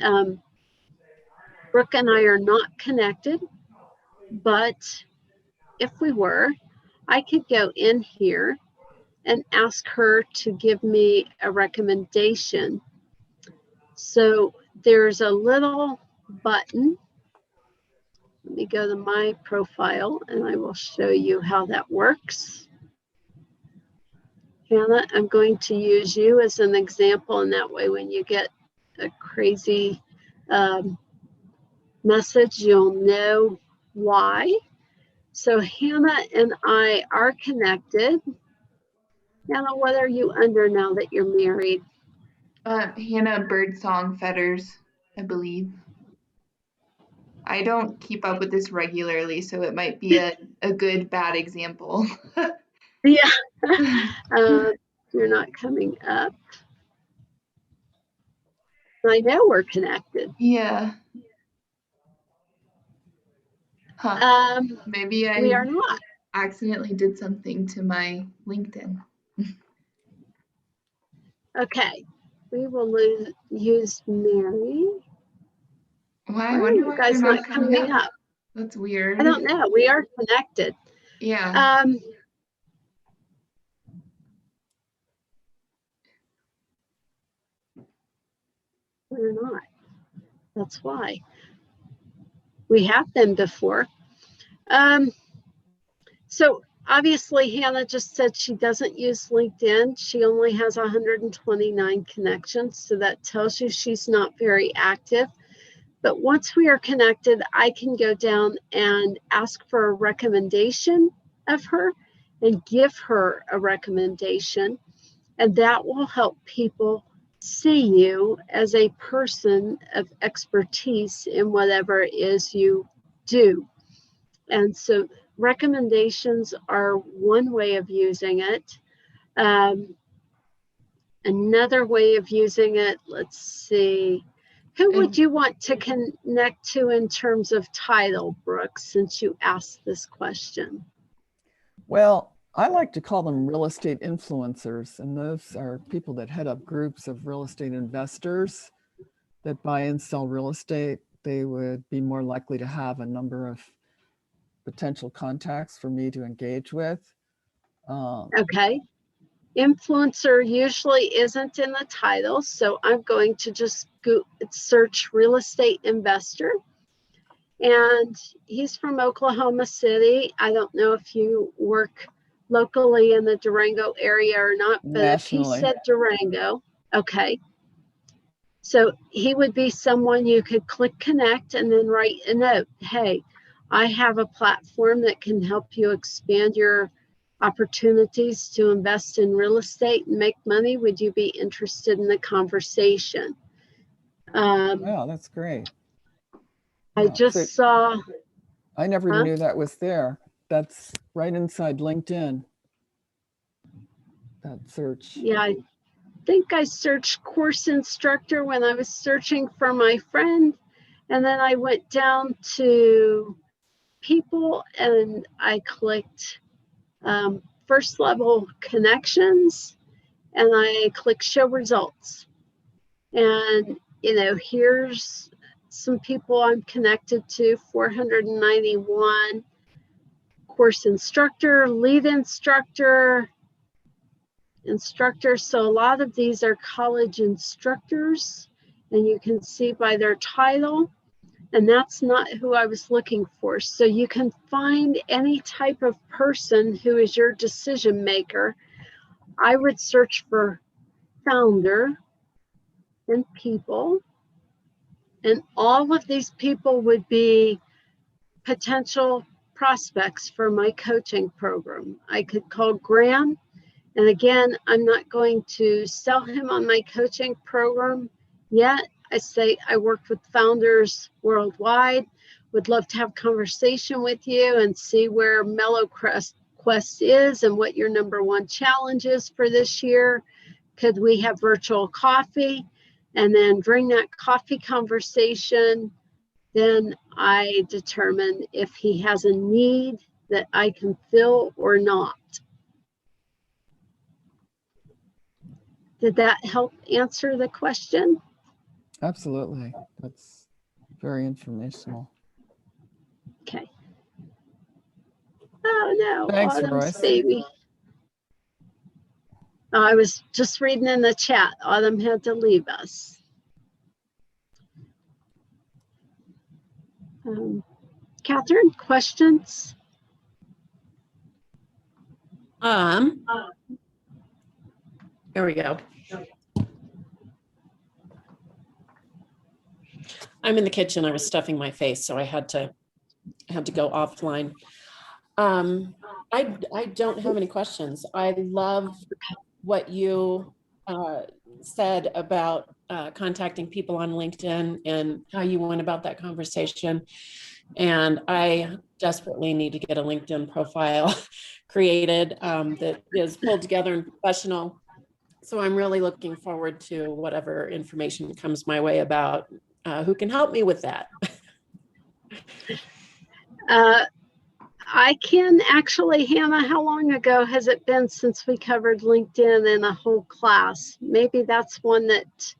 Brooke and I are not connected, but if we were, I could go in here and ask her to give me a recommendation. So there's a little button. Let me go to my profile and I will show you how that works. Hannah, I'm going to use you as an example, and that way when you get a crazy message, you'll know why. So Hannah and I are connected. Hannah, what are you under now that you're married? Hannah Birdsong Fetters, I believe. I don't keep up with this regularly, so it might be a good, bad example. Yeah, you're not coming up. I know we're connected. Yeah. Huh. Maybe We I are not. accidentally did something to my LinkedIn. Okay, we will use Mary. Why? I Why are wonder you why they're guys not not coming coming up. up? That's weird. I don't know. We are connected. Yeah. We're not. That's why. We have been before. So obviously Hannah just said she doesn't use LinkedIn. She only has 129 connections. So that tells you she's not very active. But once we are connected, I can go down and ask for a recommendation of her and give her a recommendation. And that will help people see you as a person of expertise in whatever it is you do. And so recommendations are one way of using it. Another way of using it, let's see. Who would you want to connect to in terms of title, Brooke, since you asked this question? Well, I like to call them real estate influencers, and those are people that head up groups of real estate investors that buy and sell real estate. They would be more likely to have a number of potential contacts for me to engage with. Okay. Influencer usually isn't in the title, so I'm going to just go search real estate investor. And he's from Oklahoma City. I don't know if you work locally in the Durango area or not, but Nationally. if he said Durango, okay. So he would be someone you could click connect and then write a note. Hey, I have a platform that can help you expand your opportunities to invest in real estate and make money. Would you be interested in the conversation? Wow, that's great. I just saw. I never knew that was there. That's right inside LinkedIn. That search. Yeah, I think I searched course instructor when I was searching for my friend. And then I went down to people and I clicked first level connections and I clicked show results. And, here's some people I'm connected to, 491 course instructor, lead instructor. So a lot of these are college instructors, and you can see by their title, and that's not who I was looking for. So you can find any type of person who is your decision maker. I would search for founder and people, and all of these people would be potential prospects for my coaching program. I could call Graham. And again, I'm not going to sell him on my coaching program yet. I say I work with founders worldwide. Would love to have a conversation with you and see where Mellow Quest is and what your number one challenge is for this year. Could we have virtual coffee? And then during that coffee conversation, then I determine if he has a need that I can fill or not. Did that help answer the question? Absolutely. That's very informational. Okay. Oh no, Thanks, Autumn's Royce. baby. I was just reading in the chat. Autumn had to leave us. Catherine, questions? Here we go. I'm in the kitchen. I was stuffing my face, so I had to had to go offline. I don't have any questions. I love what you said about contacting people on LinkedIn and how you went about that conversation. And I desperately need to get a LinkedIn profile created that is pulled together and professional. So I'm really looking forward to whatever information comes my way about who can help me with that. I can actually, Hannah, how long ago has it been since we covered LinkedIn in a whole class? Maybe that's one that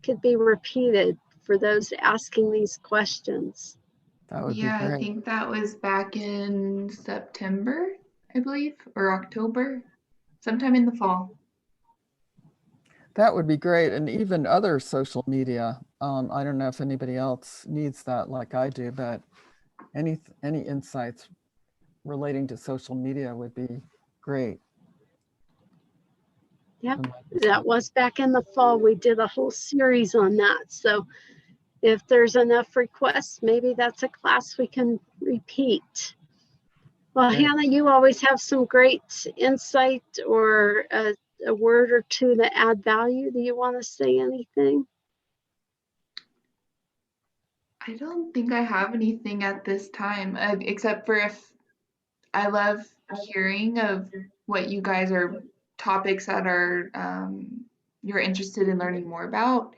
could be repeated for those asking these questions. That would Yeah, be I great. think that was back in September, I believe, or October, sometime in the fall. That would be great. And even other social media. I don't know if anybody else needs that like I do, but any insights relating to social media would be great. Yep, from my that perspective. was back in the fall. We did a whole series on that. So if there's enough requests, maybe that's a class we can repeat. Well, Great. Hannah, you always have some great insight or a word or two that add value. Do you want to say anything? I don't think I have anything at this time, except for if I love hearing of what you guys are topics that are you're interested in learning more about.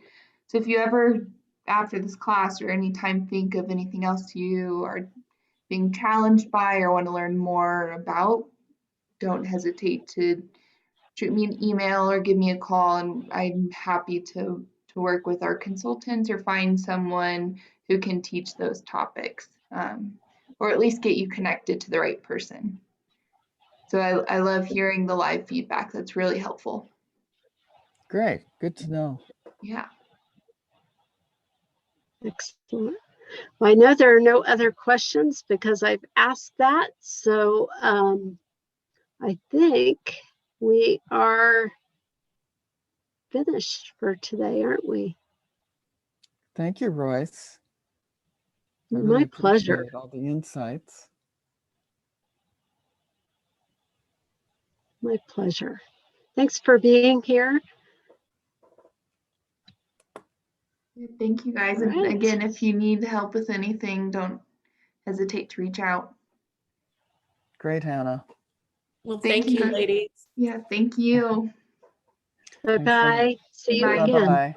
So if you ever, after this class or anytime, think of anything else you are being challenged by or want to learn more about, don't hesitate to shoot me an email or give me a call, and I'm happy to work with our consultants or find someone who can teach those topics, or at least get you connected to the right person. So I love hearing the live feedback. That's really helpful. Great. Good to know. Yeah. Excellent. Well, I know there are no other questions because I've asked that. So I think we are finished for today, aren't we? Thank you, Royce. I My really pleasure. appreciate all the insights. My pleasure. Thanks for being here. Thank you guys. All And right. again, if you need help with anything, don't hesitate to reach out. Great, Hannah. Well, Thank thank you you, guys. ladies. Yeah, thank you. Bye-bye. See you Bye. again. Bye-bye.